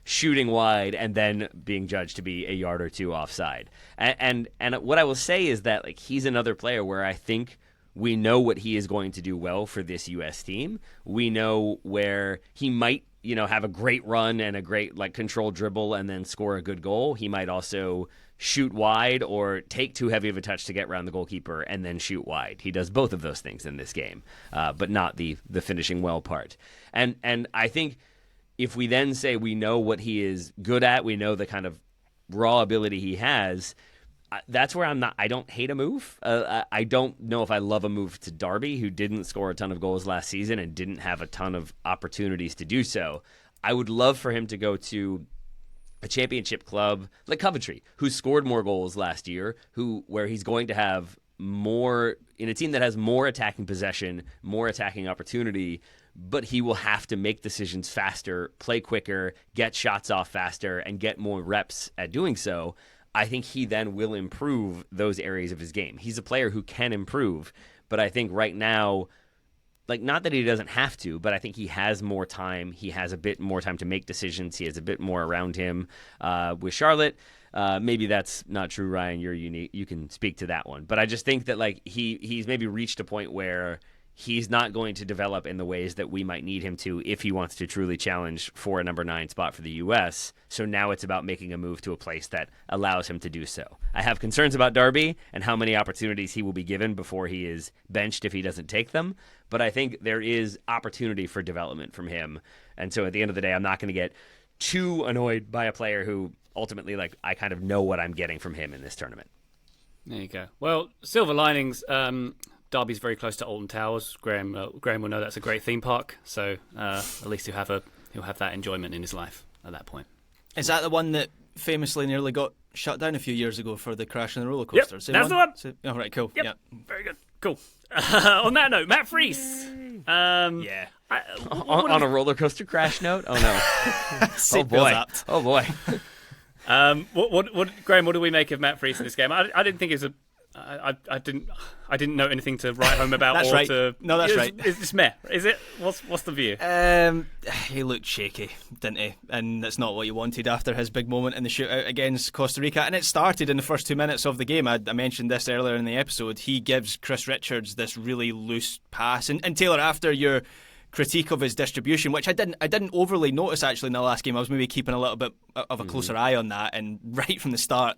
shooting wide and then being judged to be a yard or two offside. And what I will say is that like he's another player where I think we know what he is going to do well for this U.S. team. We know where he might, have a great run and a great like controlled dribble and then score a good goal. He might also shoot wide or take too heavy of a touch to get around the goalkeeper and then shoot wide. He does both of those things in this game, but not the finishing well part. And I think if we then say we know what he is good at, we know the kind of raw ability he has, that's where I don't hate a move. I don't know if I love a move to Darby, who didn't score a ton of goals last season and didn't have a ton of opportunities to do so. I would love for him to go to a championship club like Coventry, who scored more goals last year, where he's going to have more in a team that has more attacking possession, more attacking opportunity, but he will have to make decisions faster, play quicker, get shots off faster, and get more reps at doing so. I think he then will improve those areas of his game. He's a player who can improve, but I think right now, like not that he doesn't have to, but I think he has more time. He has a bit more time to make decisions. He has a bit more around him with Charlotte. Maybe that's not true, Ryan. You're unique. You can speak to that one. But I just think that like he's maybe reached a point where he's not going to develop in the ways that we might need him to if he wants to truly challenge for a number 9 spot for the U.S. So now it's about making a move to a place that allows him to do so. I have concerns about Darby and how many opportunities he will be given before he is benched if he doesn't take them. But I think there is opportunity for development from him. And so at the end of the day, I'm not going to get too annoyed by a player who ultimately, like, I kind of know what I'm getting from him in this tournament. There you go. Well, silver linings. Derby's very close to Alton Towers. Graham will know that's a great theme park, so at least he'll have that enjoyment in his life at that point. Is that the one that famously nearly got shut down a few years ago for the crash in the roller coaster? Yep, that's the one. Oh, right, cool. Yep. Yep. Very good. Cool. On that note, Matt Freese. Yeah. On a roller coaster crash note? Oh no. Oh boy. Oh boy. What Graham? What do we make of Matt Freese in this game? I didn't think it was I didn't know anything to write home about. That's or right. To, No, that's right. Is this meh? Is it? What's the view? He looked shaky, didn't he? And that's not what you wanted after his big moment in the shootout against Costa Rica. And it started in the first 2 minutes of the game. I mentioned this earlier in the episode. He gives Chris Richards this really loose pass. And Taylor, after your critique of his distribution, which I didn't overly notice actually in the last game. I was maybe keeping a little bit of a closer eye on that, and right from the start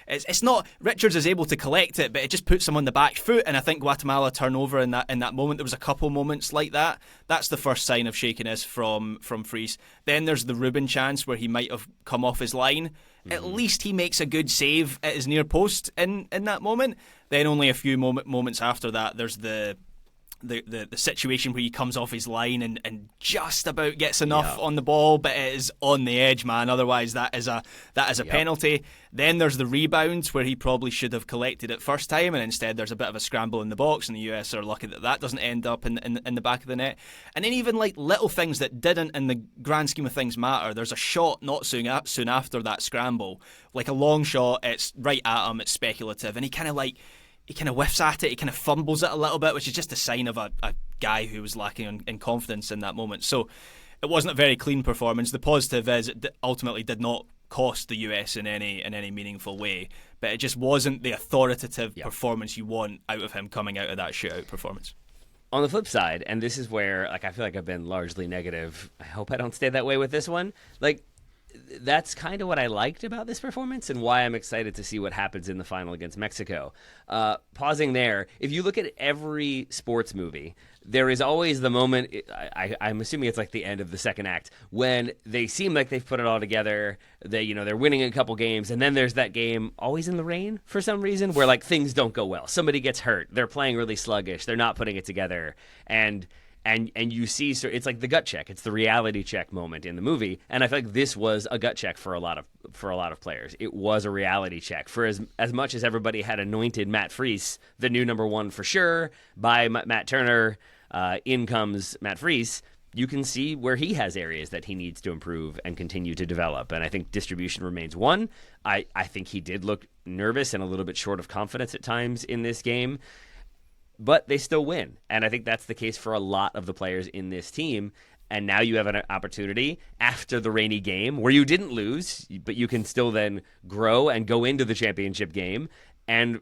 it's not Richards is able to collect it, but it just puts him on the back foot, and I think Guatemala turn over in that moment. There was a couple moments like that. That's the first sign of shakiness from Freese. Then there's the Ruben chance where he might have come off his line. At least he makes a good save at his near post in that moment. Then only a few moments after that, there's the situation where he comes off his line and just about gets enough on the ball, but it is on the edge, man. Otherwise, that is a penalty. Then there's the rebound where he probably should have collected it first time, and instead there's a bit of a scramble in the box, and the US are lucky that doesn't end up in the back of the net. And then even like little things that didn't, in the grand scheme of things, matter. There's a shot not soon after that scramble, like a long shot. It's right at him. It's speculative, and he kind of whiffs at it, he kind of fumbles it a little bit, which is just a sign of a guy who was lacking in confidence in that moment. So it wasn't a very clean performance. The positive is it ultimately did not cost the US in any meaningful way, but it just wasn't the authoritative performance you want out of him coming out of that shootout performance. On the flip side, and this is where I feel like I've been largely negative, I hope I don't stay that way with this one, that's kind of what I liked about this performance and why I'm excited to see what happens in the final against Mexico. Pausing there, if you look at every sports movie, there is always the moment, I'm assuming it's like the end of the second act, when they seem like they've put it all together, they're winning a couple games, and then there's that game, always in the rain for some reason, where like things don't go well. Somebody gets hurt, they're playing really sluggish, they're not putting it together, and you see, so it's like the gut check. It's the reality check moment in the movie, and I feel like this was a gut check for a lot of players. It was a reality check for as much as everybody had anointed Matt Freese the new number one for sure by Matt Turner. In comes Matt Freese. You can see where he has areas that he needs to improve and continue to develop, and I think distribution remains one. I think he did look nervous and a little bit short of confidence at times in this game. But they still win. And I think that's the case for a lot of the players in this team. And now you have an opportunity after the rainy game where you didn't lose, but you can still then grow and go into the championship game and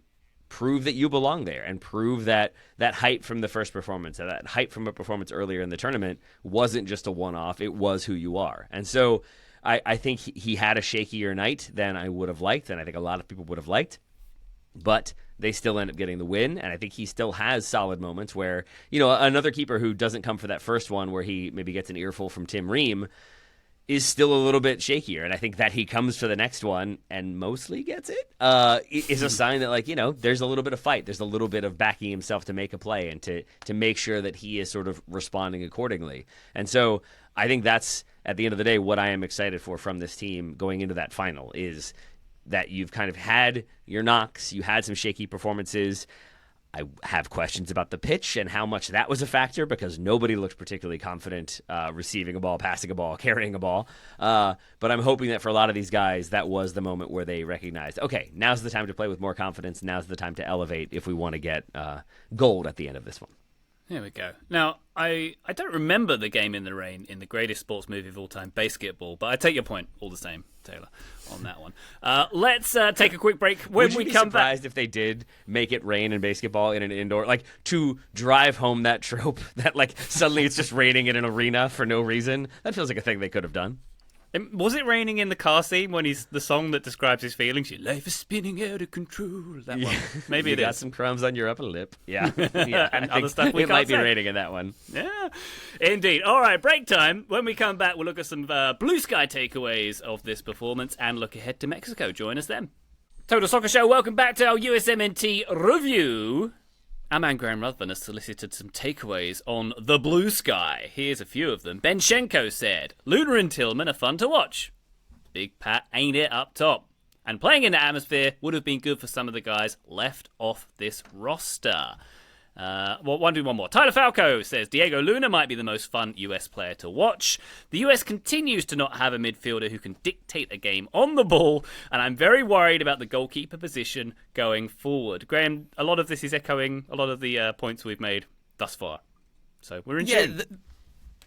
prove that you belong there and prove that hype from the first performance, that hype from a performance earlier in the tournament wasn't just a one-off. It was who you are. And so I think he had a shakier night than I would have liked, and I think a lot of people would have liked. But they still end up getting the win, and I think he still has solid moments where, another keeper who doesn't come for that first one where he maybe gets an earful from Tim Ream is still a little bit shakier, and I think that he comes for the next one and mostly gets it is a sign that, there's a little bit of fight, there's a little bit of backing himself to make a play and to make sure that he is sort of responding accordingly. And so I think that's, at the end of the day, what I am excited for from this team going into that final is that you've kind of had your knocks, you had some shaky performances. I have questions about the pitch and how much that was a factor because nobody looked particularly confident receiving a ball, passing a ball, carrying a ball. But I'm hoping that for a lot of these guys, that was the moment where they recognized, okay, now's the time to play with more confidence. Now's the time to elevate if we want to get gold at the end of this one. There we go. Now, I don't remember the game in the rain in the greatest sports movie of all time, Basketball, but I take your point all the same, Taylor, on that one. Let's take a quick break. Would you be surprised if they did make it rain in basketball in an indoor, like to drive home that trope that like suddenly it's just raining in an arena for no reason? That feels like a thing they could have done. Was it raining in the car scene when he's the song that describes his feelings? Your life is spinning out of control. That one. Maybe you it got is. some crumbs on your upper lip. Yeah, yeah. And other stuff we it can't might be say. raining in that one. Yeah, indeed. All right, break time. When we come back, we'll look at some blue sky takeaways of this performance and look ahead to Mexico. Join us then. Total Soccer Show, welcome back to our USMNT review. Agyemang Graham Ruthven has solicited some takeaways on the blue sky. Here's a few of them. Ben Schenko said, Luna and Tillman are fun to watch. Big Pat ain't it up top. And playing in the atmosphere would have been good for some of the guys left off this roster. One more. Tyler Falco says Diego Luna might be the most fun US player to watch. The US continues to not have a midfielder who can dictate a game on the ball, and I'm very worried about the goalkeeper position going forward. Graham, a lot of this is echoing a lot of the points we've made thus far. So we're in tune.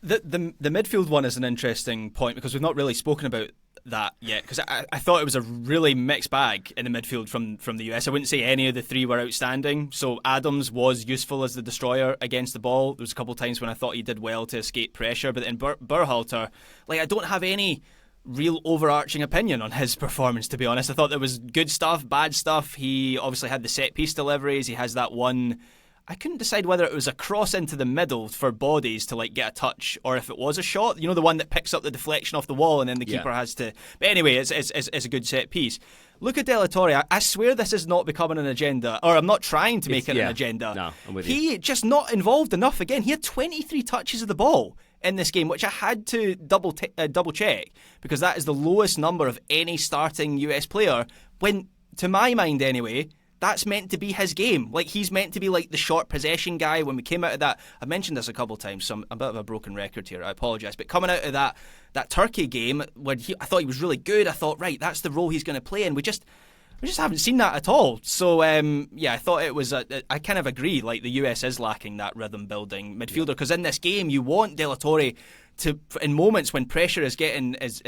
The midfield one is an interesting point because we've not really spoken about that yet, because I thought it was a really mixed bag in the midfield from the US. I wouldn't say any of the three were outstanding. So Adams was useful as the destroyer against the ball. There was a couple of times when I thought he did well to escape pressure, but then Berhalter, like, I don't have any real overarching opinion on his performance, to be honest. I thought there was good stuff, bad stuff. He obviously had the set piece deliveries. He has that one. I couldn't decide whether it was a cross into the middle for bodies to like get a touch or if it was a shot. You know, the one that picks up the deflection off the wall and then the keeper has to. But anyway, it's a good set piece. Luca De La Torre, I swear this is not becoming an agenda, or I'm not trying to make it an agenda. No, I'm with you. He just not involved enough again. He had 23 touches of the ball in this game, which I had to double check because that is the lowest number of any starting US player. When, to my mind anyway, that's meant to be his game. Like, he's meant to be like the short possession guy. When we came out of that, I mentioned this a couple of times, so I'm a bit of a broken record here. I apologise. But coming out of that Turkey game, when I thought he was really good, I thought, right, that's the role he's going to play, and we just haven't seen that at all. So, I thought it was. I kind of agree. Like, the US is lacking that rhythm building midfielder, because in this game you want De La Torre to, in moments when pressure is getting is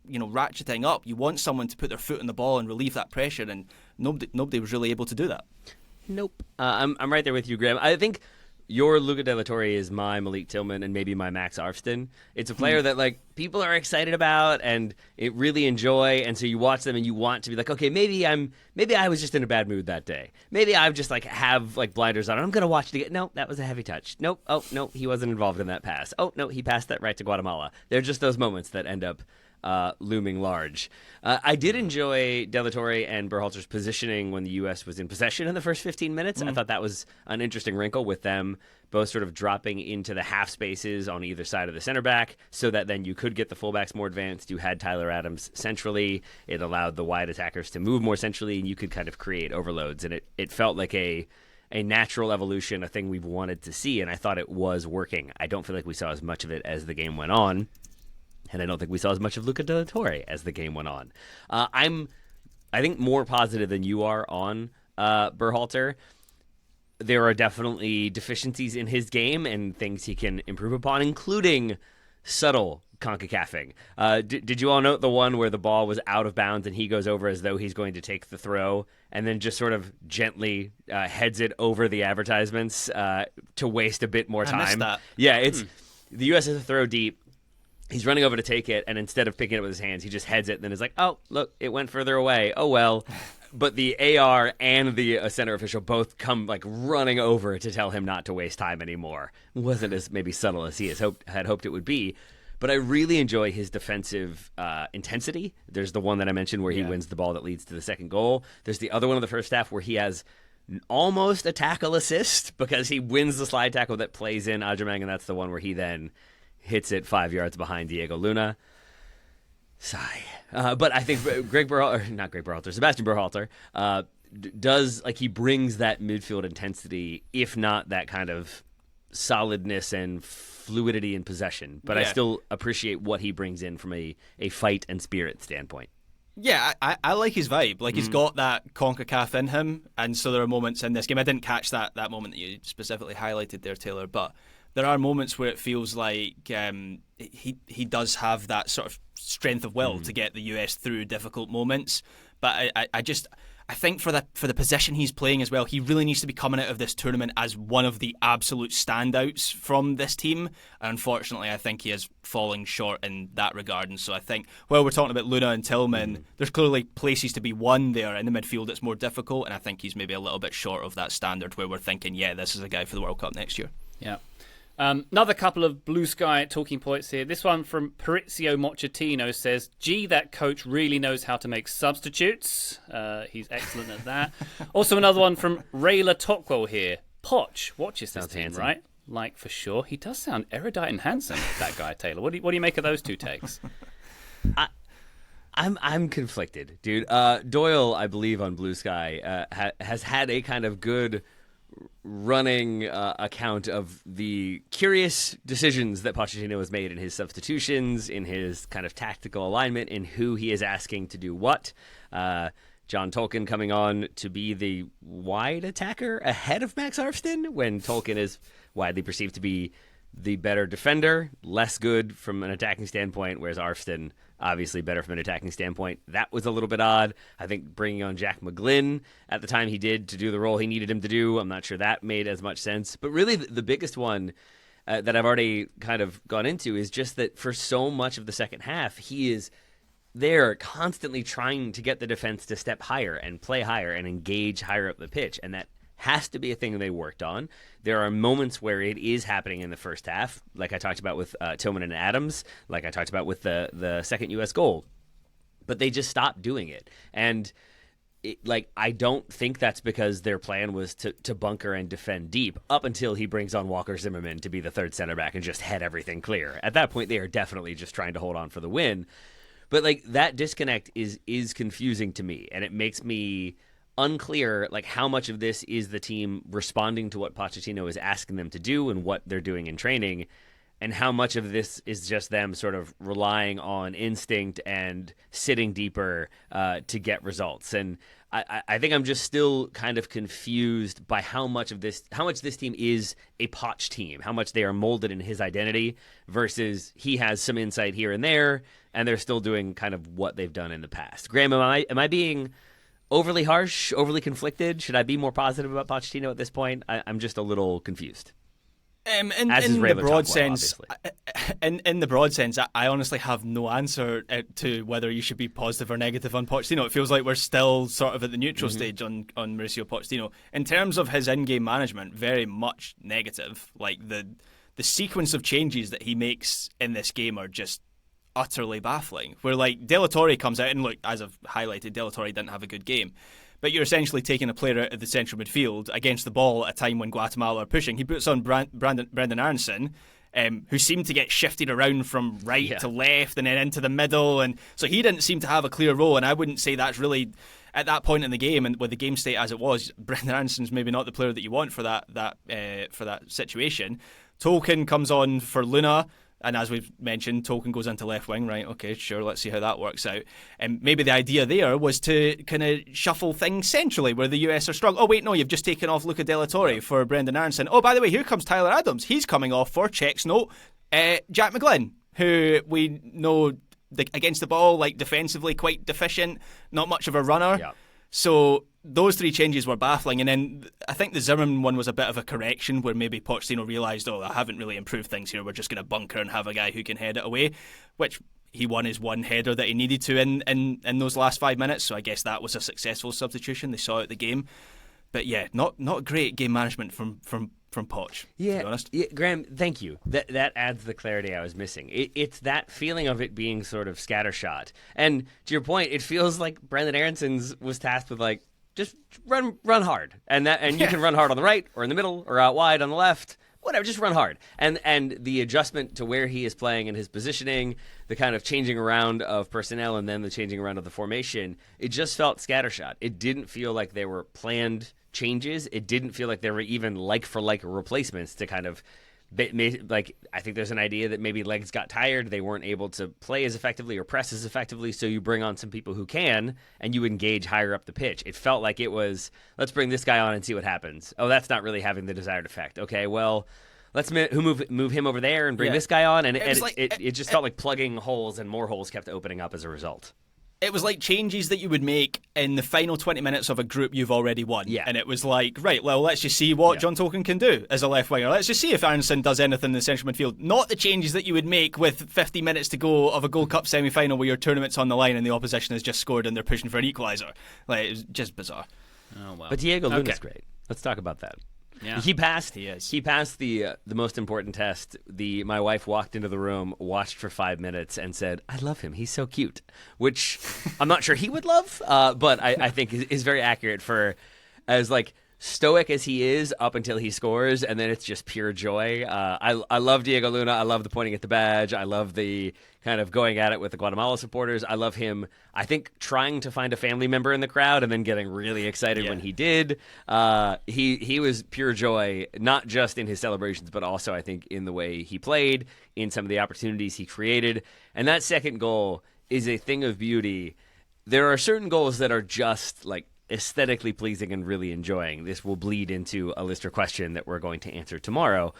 ratcheting up, you want someone to put their foot on the ball and relieve that pressure, and nobody was really able to do that. Nope. I'm right there with you, Graham. I think your Luca De La Torre is my Malik Tillman and maybe my Max Arfston. It's a player that like people are excited about and it really enjoy, and so you watch them and you want to be like, okay, maybe I was just in a bad mood that day. Maybe I just like have like blinders on. I'm gonna watch it again. No, that was a heavy touch. Nope. Oh no, he wasn't involved in that pass. Oh no, he passed that right to Guatemala. They're just those moments that end up looming large. I did enjoy De La Torre and Berhalter's positioning when the U.S. was in possession in the first 15 minutes. I thought that was an interesting wrinkle with them both sort of dropping into the half spaces on either side of the center back so that then you could get the fullbacks more advanced. You had Tyler Adams centrally. It allowed the wide attackers to move more centrally, and you could kind of create overloads. And it felt like a natural evolution, a thing we've wanted to see, and I thought it was working. I don't feel like we saw as much of it as the game went on. And I don't think we saw as much of Luca De La Torre as the game went on. I think, more positive than you are on Berhalter. There are definitely deficiencies in his game and things he can improve upon, including subtle CONCACAFing. Did you all note the one where the ball was out of bounds and he goes over as though he's going to take the throw and then just sort of gently heads it over the advertisements to waste a bit more time? I missed that. Yeah, it's the U.S. has a throw deep. He's running over to take it, and instead of picking it with his hands, he just heads it, and then is like, oh, look, it went further away. Oh, well. But the AR and the center official both come like running over to tell him not to waste time anymore. It wasn't as maybe subtle as he had hoped it would be. But I really enjoy his defensive intensity. There's the one that I mentioned where he wins the ball that leads to the second goal. There's the other one in the first half where he has almost a tackle assist because he wins the slide tackle that plays in Agyemang, and that's the one where he then hits it 5 yards behind Diego Luna. Sigh. But I think Sebastian Berhalter does, like, he brings that midfield intensity, if not that kind of solidness and fluidity in possession. But I still appreciate what he brings in from a fight and spirit standpoint. Yeah, I like his vibe. Like, he's got that CONCACAF in him, and so there are moments in this game. I didn't catch that moment that you specifically highlighted there, Taylor, but there are moments where it feels like he does have that sort of strength of will to get the US through difficult moments. But I think for the position he's playing as well, he really needs to be coming out of this tournament as one of the absolute standouts from this team. And unfortunately, I think he is falling short in that regard. And so I think, while we're talking about Luna and Tillman, there's clearly places to be won there. In the midfield, it's more difficult. And I think he's maybe a little bit short of that standard where we're thinking, yeah, this is a guy for the World Cup next year. Yeah. Another couple of blue sky talking points here. This one from Maurizio Pochettino says, gee, that coach really knows how to make substitutes. He's excellent at that. Also another one from Rayla Tockwell here. Poch watches this team, handsome. Right? Like, for sure. He does sound erudite and handsome, that guy, Taylor. What do you make of those two takes? I'm conflicted, dude. Doyle, I believe, on Blue Sky has had a kind of good running account of the curious decisions that Pochettino has made in his substitutions, in his kind of tactical alignment, in who he is asking to do what. John Tolkien coming on to be the wide attacker ahead of Max Arfsten when Tolkien is widely perceived to be the better defender, less good from an attacking standpoint, whereas Arfsten obviously better from an attacking standpoint. That was a little bit odd. I think bringing on Jack McGlynn at the time he did to do the role he needed him to do, I'm not sure that made as much sense. But really the biggest one that I've already kind of gone into is just that for so much of the second half, he is there constantly trying to get the defense to step higher and play higher and engage higher up the pitch. And that has to be a thing they worked on. There are moments where it is happening in the first half, like I talked about with Tillman and Adams, like I talked about with the second U.S. goal. But they just stopped doing it. And I don't think that's because their plan was to bunker and defend deep up until he brings on Walker Zimmerman to be the third center back and just head everything clear. At that point, they are definitely just trying to hold on for the win. But that disconnect is confusing to me, and it makes me unclear how much of this is the team responding to what Pochettino is asking them to do and what they're doing in training, and how much of this is just them sort of relying on instinct and sitting deeper to get results. And I think I'm just still kind of confused by how much this team is a Poch team, how much they are molded in his identity versus he has some insight here and there, and they're still doing kind of what they've done in the past. Graham, am I being overly harsh, overly conflicted? Should I be more positive about Pochettino at this point? I'm just a little confused. In the broad sense, I honestly have no answer to whether you should be positive or negative on Pochettino. It feels like we're still sort of at the neutral stage on Mauricio Pochettino. In terms of his in-game management, very much negative. Like the sequence of changes that he makes in this game are just utterly baffling. Where De La Torre comes out, and look, as I've highlighted, De La Torre didn't have a good game. But you're essentially taking a player out of the central midfield against the ball at a time when Guatemala are pushing. He puts on Brendan Aronson, who seemed to get shifted around from right to left and then into the middle. And so he didn't seem to have a clear role. And I wouldn't say that's really, at that point in the game and with the game state as it was, Brendan Aronson's maybe not the player that you want for that situation. Tolkien comes on for Luna. And as we've mentioned, Tolkien goes into left wing, right? Okay, sure, let's see how that works out. And maybe the idea there was to kind of shuffle things centrally where the US are strong. Oh, wait, no, you've just taken off Luca De La Torre for Brendan Aronson. Oh, by the way, here comes Tyler Adams. He's coming off for, checks note, Jack McGlynn, who we know against the ball, defensively quite deficient, not much of a runner. Yeah. So those three changes were baffling. And then I think the Zimmerman one was a bit of a correction where maybe Pochettino realised, I haven't really improved things here. We're just going to bunker and have a guy who can head it away, which he won his one header that he needed to in those last 5 minutes. So I guess that was a successful substitution. They saw out the game. But yeah, not great game management from Poch, to be honest. Yeah, Graham, thank you. That adds the clarity I was missing. It's that feeling of it being sort of scattershot. And to your point, it feels like Brendan Aronson's was tasked with just run hard. And you can run hard on the right or in the middle or out wide on the left. Whatever, just run hard. And the adjustment to where he is playing and his positioning, the kind of changing around of personnel and then the changing around of the formation, it just felt scattershot. It didn't feel like they were planned changes. It didn't feel like there were even like-for-like replacements to kind of like I think there's an idea that maybe legs got tired, they weren't able to play as effectively or press as effectively, so you bring on some people who can and you engage higher up the pitch. It felt like it was, let's bring this guy on and see what happens. Oh, that's not really having the desired effect. Okay, well, let's move him over there and bring this guy on, and it just felt like plugging holes, and more holes kept opening up as a result. It was like changes that you would make in the final 20 minutes of a group you've already won. Yeah. And it was like, right, well, let's just see what John Tolkien can do as a left winger. Let's just see if Aronson does anything in the central midfield. Not the changes that you would make with 50 minutes to go of a Gold Cup semi-final where your tournament's on the line and the opposition has just scored and they're pushing for an equaliser. Like, it was just bizarre. Oh, wow. But Diego Luna's great. Let's talk about that. Yeah. He passed the most important test. My wife walked into the room, watched for 5 minutes, and said, "I love him. He's so cute," which I'm not sure he would love, but I think is very accurate for as like stoic as he is up until he scores, and then it's just pure joy. I love Diego Luna. I love the pointing at the badge. I love the kind of going at it with the Guatemala supporters. I love him, I think, trying to find a family member in the crowd and then getting really excited when he did. He was pure joy, not just in his celebrations, but also, I think, in the way he played, in some of the opportunities he created. And that second goal is a thing of beauty. There are certain goals that are just like aesthetically pleasing and really enjoying. This will bleed into a listener question that we're going to answer tomorrow.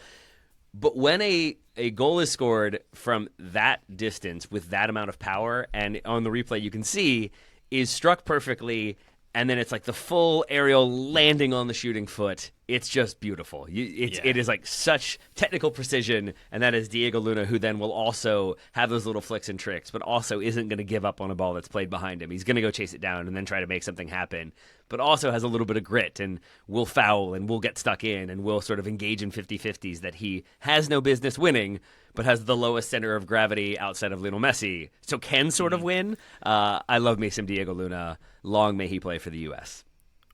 But when a goal is scored from that distance with that amount of power, and on the replay you can see, is struck perfectly, and then it's like the full aerial landing on the shooting foot, it's just beautiful. It is like such technical precision, and that is Diego Luna, who then will also have those little flicks and tricks, but also isn't going to give up on a ball that's played behind him. He's going to go chase it down and then try to make something happen, but also has a little bit of grit and will foul and will get stuck in and will sort of engage in 50-50s that he has no business winning, but has the lowest center of gravity outside of Lionel Messi, so can sort of win. I love me some Diego Luna. Long may he play for the U.S.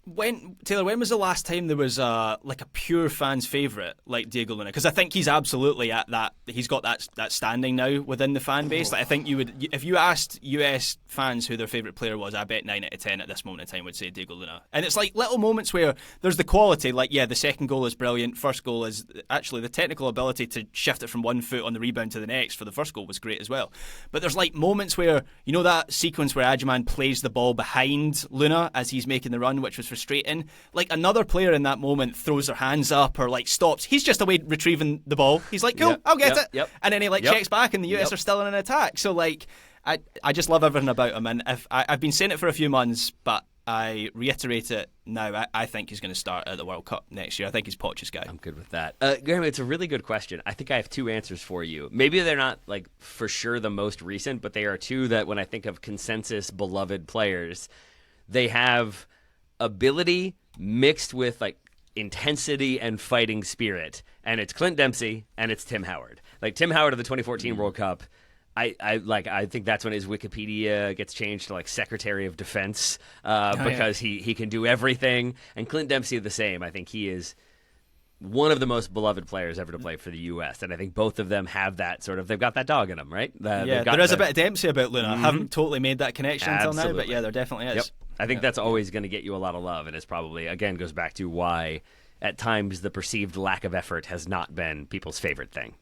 When was the last time there was like a pure fan's favourite like Diego Luna? Because I think he's absolutely at that. He's got that standing now within the fan base. Like, I think you would, if you asked US fans who their favourite player was, I bet 9 out of 10 at this moment in time would say Diego Luna. And it's like little moments where there's the quality. Like, yeah, the second goal is brilliant. First goal is actually the technical ability to shift it from one foot on the rebound to the next for the first goal was great as well. But there's like moments where, you know, that sequence where Agyemang plays the ball behind Luna as he's making the run, which was frustrating. Like, another player in that moment throws their hands up or like stops. He's just away retrieving the ball. He's like, cool, I'll get it. And then he like checks back and the US are still in an attack. So like, I just love everything about him. And if I've been saying it for a few months, but I reiterate it now. I think he's going to start at the World Cup next year. I think he's Poch's guy. I'm good with that. Graham, it's a really good question. I think I have two answers for you. Maybe they're not like for sure the most recent, but they are two that when I think of consensus beloved players, they have ability mixed with like intensity and fighting spirit, and it's Clint Dempsey and it's Tim Howard. Like Tim Howard of the 2014 World Cup, I think that's when his Wikipedia gets changed to like Secretary of Defense because he can do everything. And Clint Dempsey the same. I think he is one of the most beloved players ever to play for the U.S. And I think both of them have that sort of, they've got that dog in them, right? There is a bit of Dempsey about Luna. I haven't totally made that connection until now, but yeah, there definitely is. Yep. I think that's always going to get you a lot of love, and it's probably, again, goes back to why at times the perceived lack of effort has not been people's favorite thing.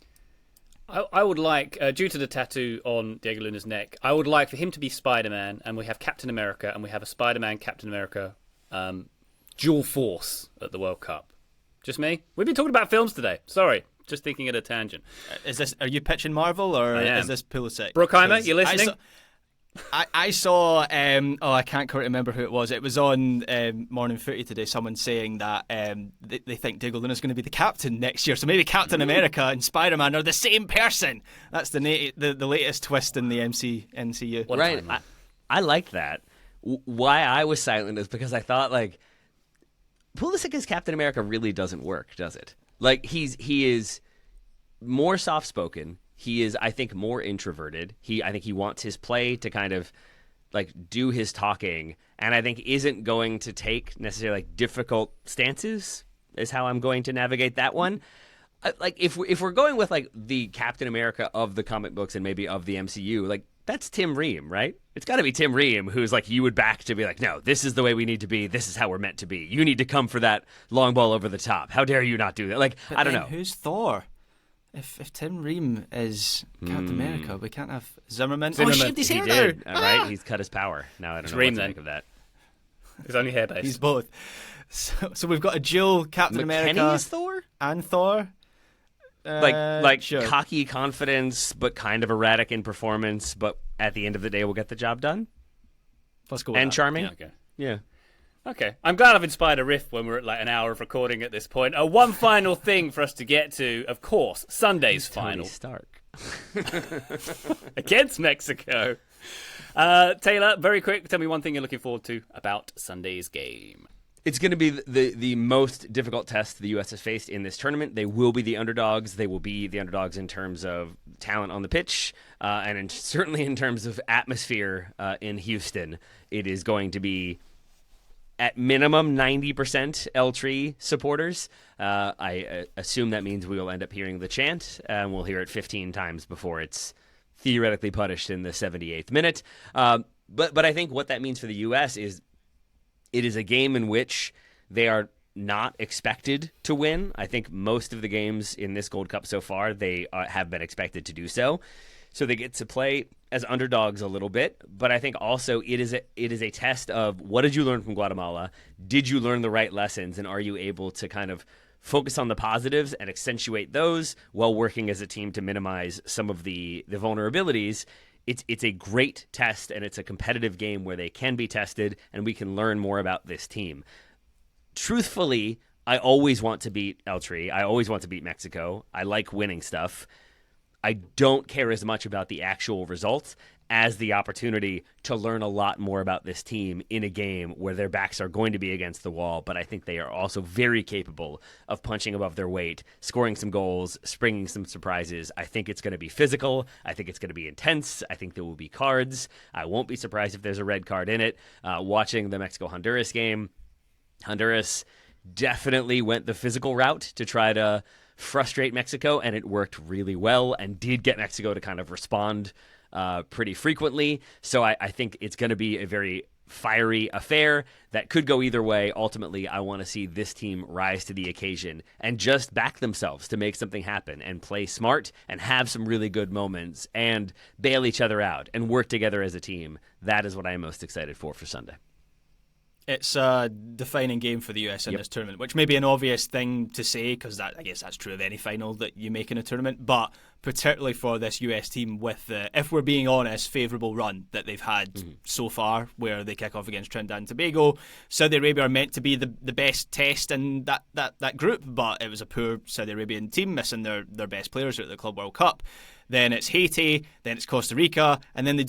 I would like, due to the tattoo on Diego Luna's neck, I would like for him to be Spider-Man, and we have Captain America, and we have a Spider-Man, Captain America dual force at the World Cup. Just me? We've been talking about films today. Sorry, just thinking at a tangent. Are you pitching Marvel, or is this Pulisic? Brookheimer, you listening? I saw, I can't quite remember who it was. It was on Morning Footy today, someone saying that they think Diego Luna's going to be the captain next year. So maybe Captain America and Spider-Man are the same person. That's the latest twist in the MCU. Right. I like that. Why I was silent is because I thought, like, Pulisic as Captain America really doesn't work, does it? Like, he is more soft-spoken. He is, I think, more introverted. I think he wants his play to kind of like do his talking, and I think isn't going to take necessarily like difficult stances. Is how I'm going to navigate that one. Like if we're going with like the Captain America of the comic books and maybe of the MCU, like that's Tim Ream, right? It's got to be Tim Ream who's like you would back to be like, no, this is the way we need to be. This is how we're meant to be. You need to come for that long ball over the top. How dare you not do that? Like, but I don't know. Who's Thor? If Tim Ream is Captain America, we can't have Zimmerman. Zimmerman. Oh, he shaved his hair He now. did, right? He's cut his power. Now I don't know Ream, what to then. make of that. It's only hair based. He's both. So we've got a dual Captain McKenny America is Thor? and Thor. Like sure. cocky confidence, but kind of erratic in performance. But at the end of the day, we'll get the job done. Let's go with And that. charming. Yeah, okay. Yeah. Okay, I'm glad I've inspired a riff when we're at like an hour of recording at this point. One final thing for us to get to, of course, Sunday's final Tony Stark. against Mexico. Taylor, very quick, tell me one thing you're looking forward to about Sunday's game. It's going to be the most difficult test the U.S. has faced in this tournament. They will be the underdogs. They will be the underdogs in terms of talent on the pitch and certainly in terms of atmosphere in Houston. It is going to be at minimum 90% L-Tree supporters. I assume that means we will end up hearing the chant, and we'll hear it 15 times before it's theoretically punished in the 78th minute. But I think what that means for the U.S. is it is a game in which they are not expected to win. I think most of the games in this Gold Cup so far, they have been expected to do so. So they get to play as underdogs a little bit, but I think also it is a test of what did you learn from Guatemala? Did you learn the right lessons, and are you able to kind of focus on the positives and accentuate those while working as a team to minimize some of the vulnerabilities? It's a great test, and it's a competitive game where they can be tested, and we can learn more about this team. Truthfully, I always want to beat El-Tri. I always want to beat Mexico. I like winning stuff. I don't care as much about the actual results as the opportunity to learn a lot more about this team in a game where their backs are going to be against the wall, but I think they are also very capable of punching above their weight, scoring some goals, springing some surprises. I think it's going to be physical. I think it's going to be intense. I think there will be cards. I won't be surprised if there's a red card in it. Watching the Mexico-Honduras game, Honduras definitely went the physical route to try to frustrate Mexico, and it worked really well and did get Mexico to kind of respond pretty frequently. So I think it's going to be a very fiery affair that could go either way. Ultimately, I want to see this team rise to the occasion and just back themselves to make something happen and play smart and have some really good moments and bail each other out and work together as a team. That is what I am most excited for Sunday. It's a defining game for the US in this tournament, which may be an obvious thing to say because I guess that's true of any final that you make in a tournament, but particularly for this US team with the, if we're being honest, favourable run that they've had so far, where they kick off against Trinidad and Tobago. Saudi Arabia are meant to be the best test in that group, but it was a poor Saudi Arabian team missing their best players at the Club World Cup. Then it's Haiti, then it's Costa Rica, and then the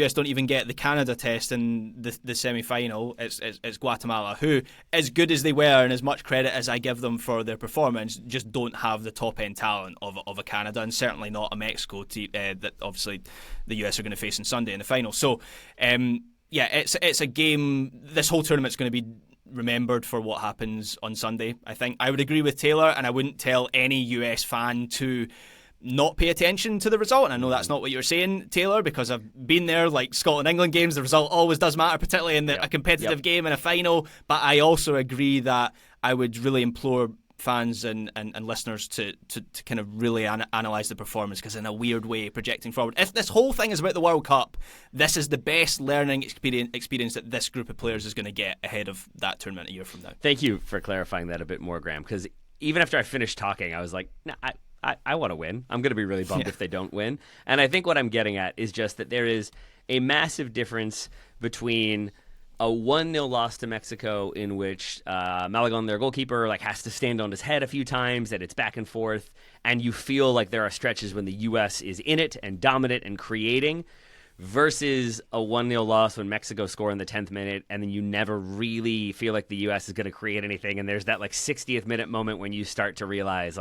US don't even get the Canada test in the semi-final. It's Guatemala, who, as good as they were and as much credit as I give them for their performance, just don't have the top-end talent of a Canada, and certainly not a Mexico team that obviously the US are going to face on Sunday in the final. So, it's a game. This whole tournament's going to be remembered for what happens on Sunday. I think I would agree with Taylor, and I wouldn't tell any US fan to not pay attention to the result. And I know that's not what you're saying, Taylor, because I've been there, like Scotland-England games, the result always does matter, particularly in a competitive game in a final. But I also agree that I would really implore fans and listeners to kind of really analyse the performance, because in a weird way, projecting forward, if this whole thing is about the World Cup, this is the best learning experience that this group of players is going to get ahead of that tournament a year from now. Thank you for clarifying that a bit more, Graham, because even after I finished talking, I was like, nah, I want to win. I'm going to be really bummed if they don't win. And I think what I'm getting at is just that there is a massive difference between a 1-0 loss to Mexico in which Malagon, their goalkeeper, has to stand on his head a few times, and it's back and forth, and you feel like there are stretches when the U.S. is in it and dominant and creating, versus a 1-0 loss when Mexico score in the 10th minute, and then you never really feel like the U.S. is going to create anything, and there's that 60th minute moment when you start to realize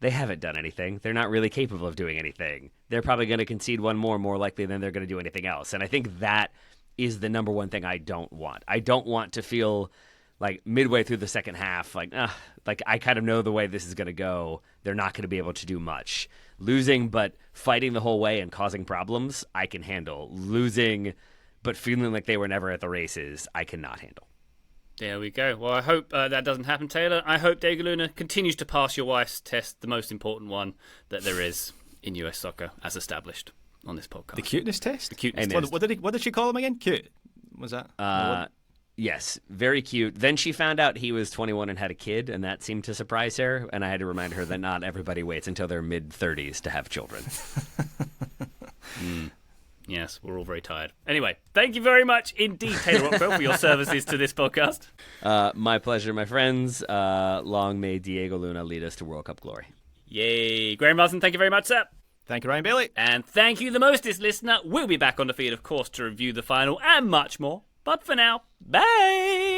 they haven't done anything. They're not really capable of doing anything. They're probably going to concede one more likely than they're going to do anything else. And I think that is the number one thing I don't want. I don't want to feel like midway through the second half, I kind of know the way this is going to go. They're not going to be able to do much. Losing but fighting the whole way and causing problems, I can handle. Losing but feeling like they were never at the races, I cannot handle. There we go. Well, I hope that doesn't happen, Taylor. I hope Diego Luna continues to pass your wife's test, the most important one that there is in US soccer, as established on this podcast. The cuteness test? The cuteness What, test. what did she call him again? Cute? Was that? Yes, very cute. Then she found out he was 21 and had a kid, and that seemed to surprise her. And I had to remind her that not everybody waits until their mid-30s to have children. Yes, we're all very tired. Anyway, thank you very much indeed, Taylor Rockwell, for your services to this podcast. My pleasure, my friends. Long may Diego Luna lead us to World Cup glory. Yay. Graham Ruthven, thank you very much, sir. Thank you, Ryan Bailey. And thank you, the mostest listener. We'll be back on the feed, of course, to review the final and much more. But for now, bye!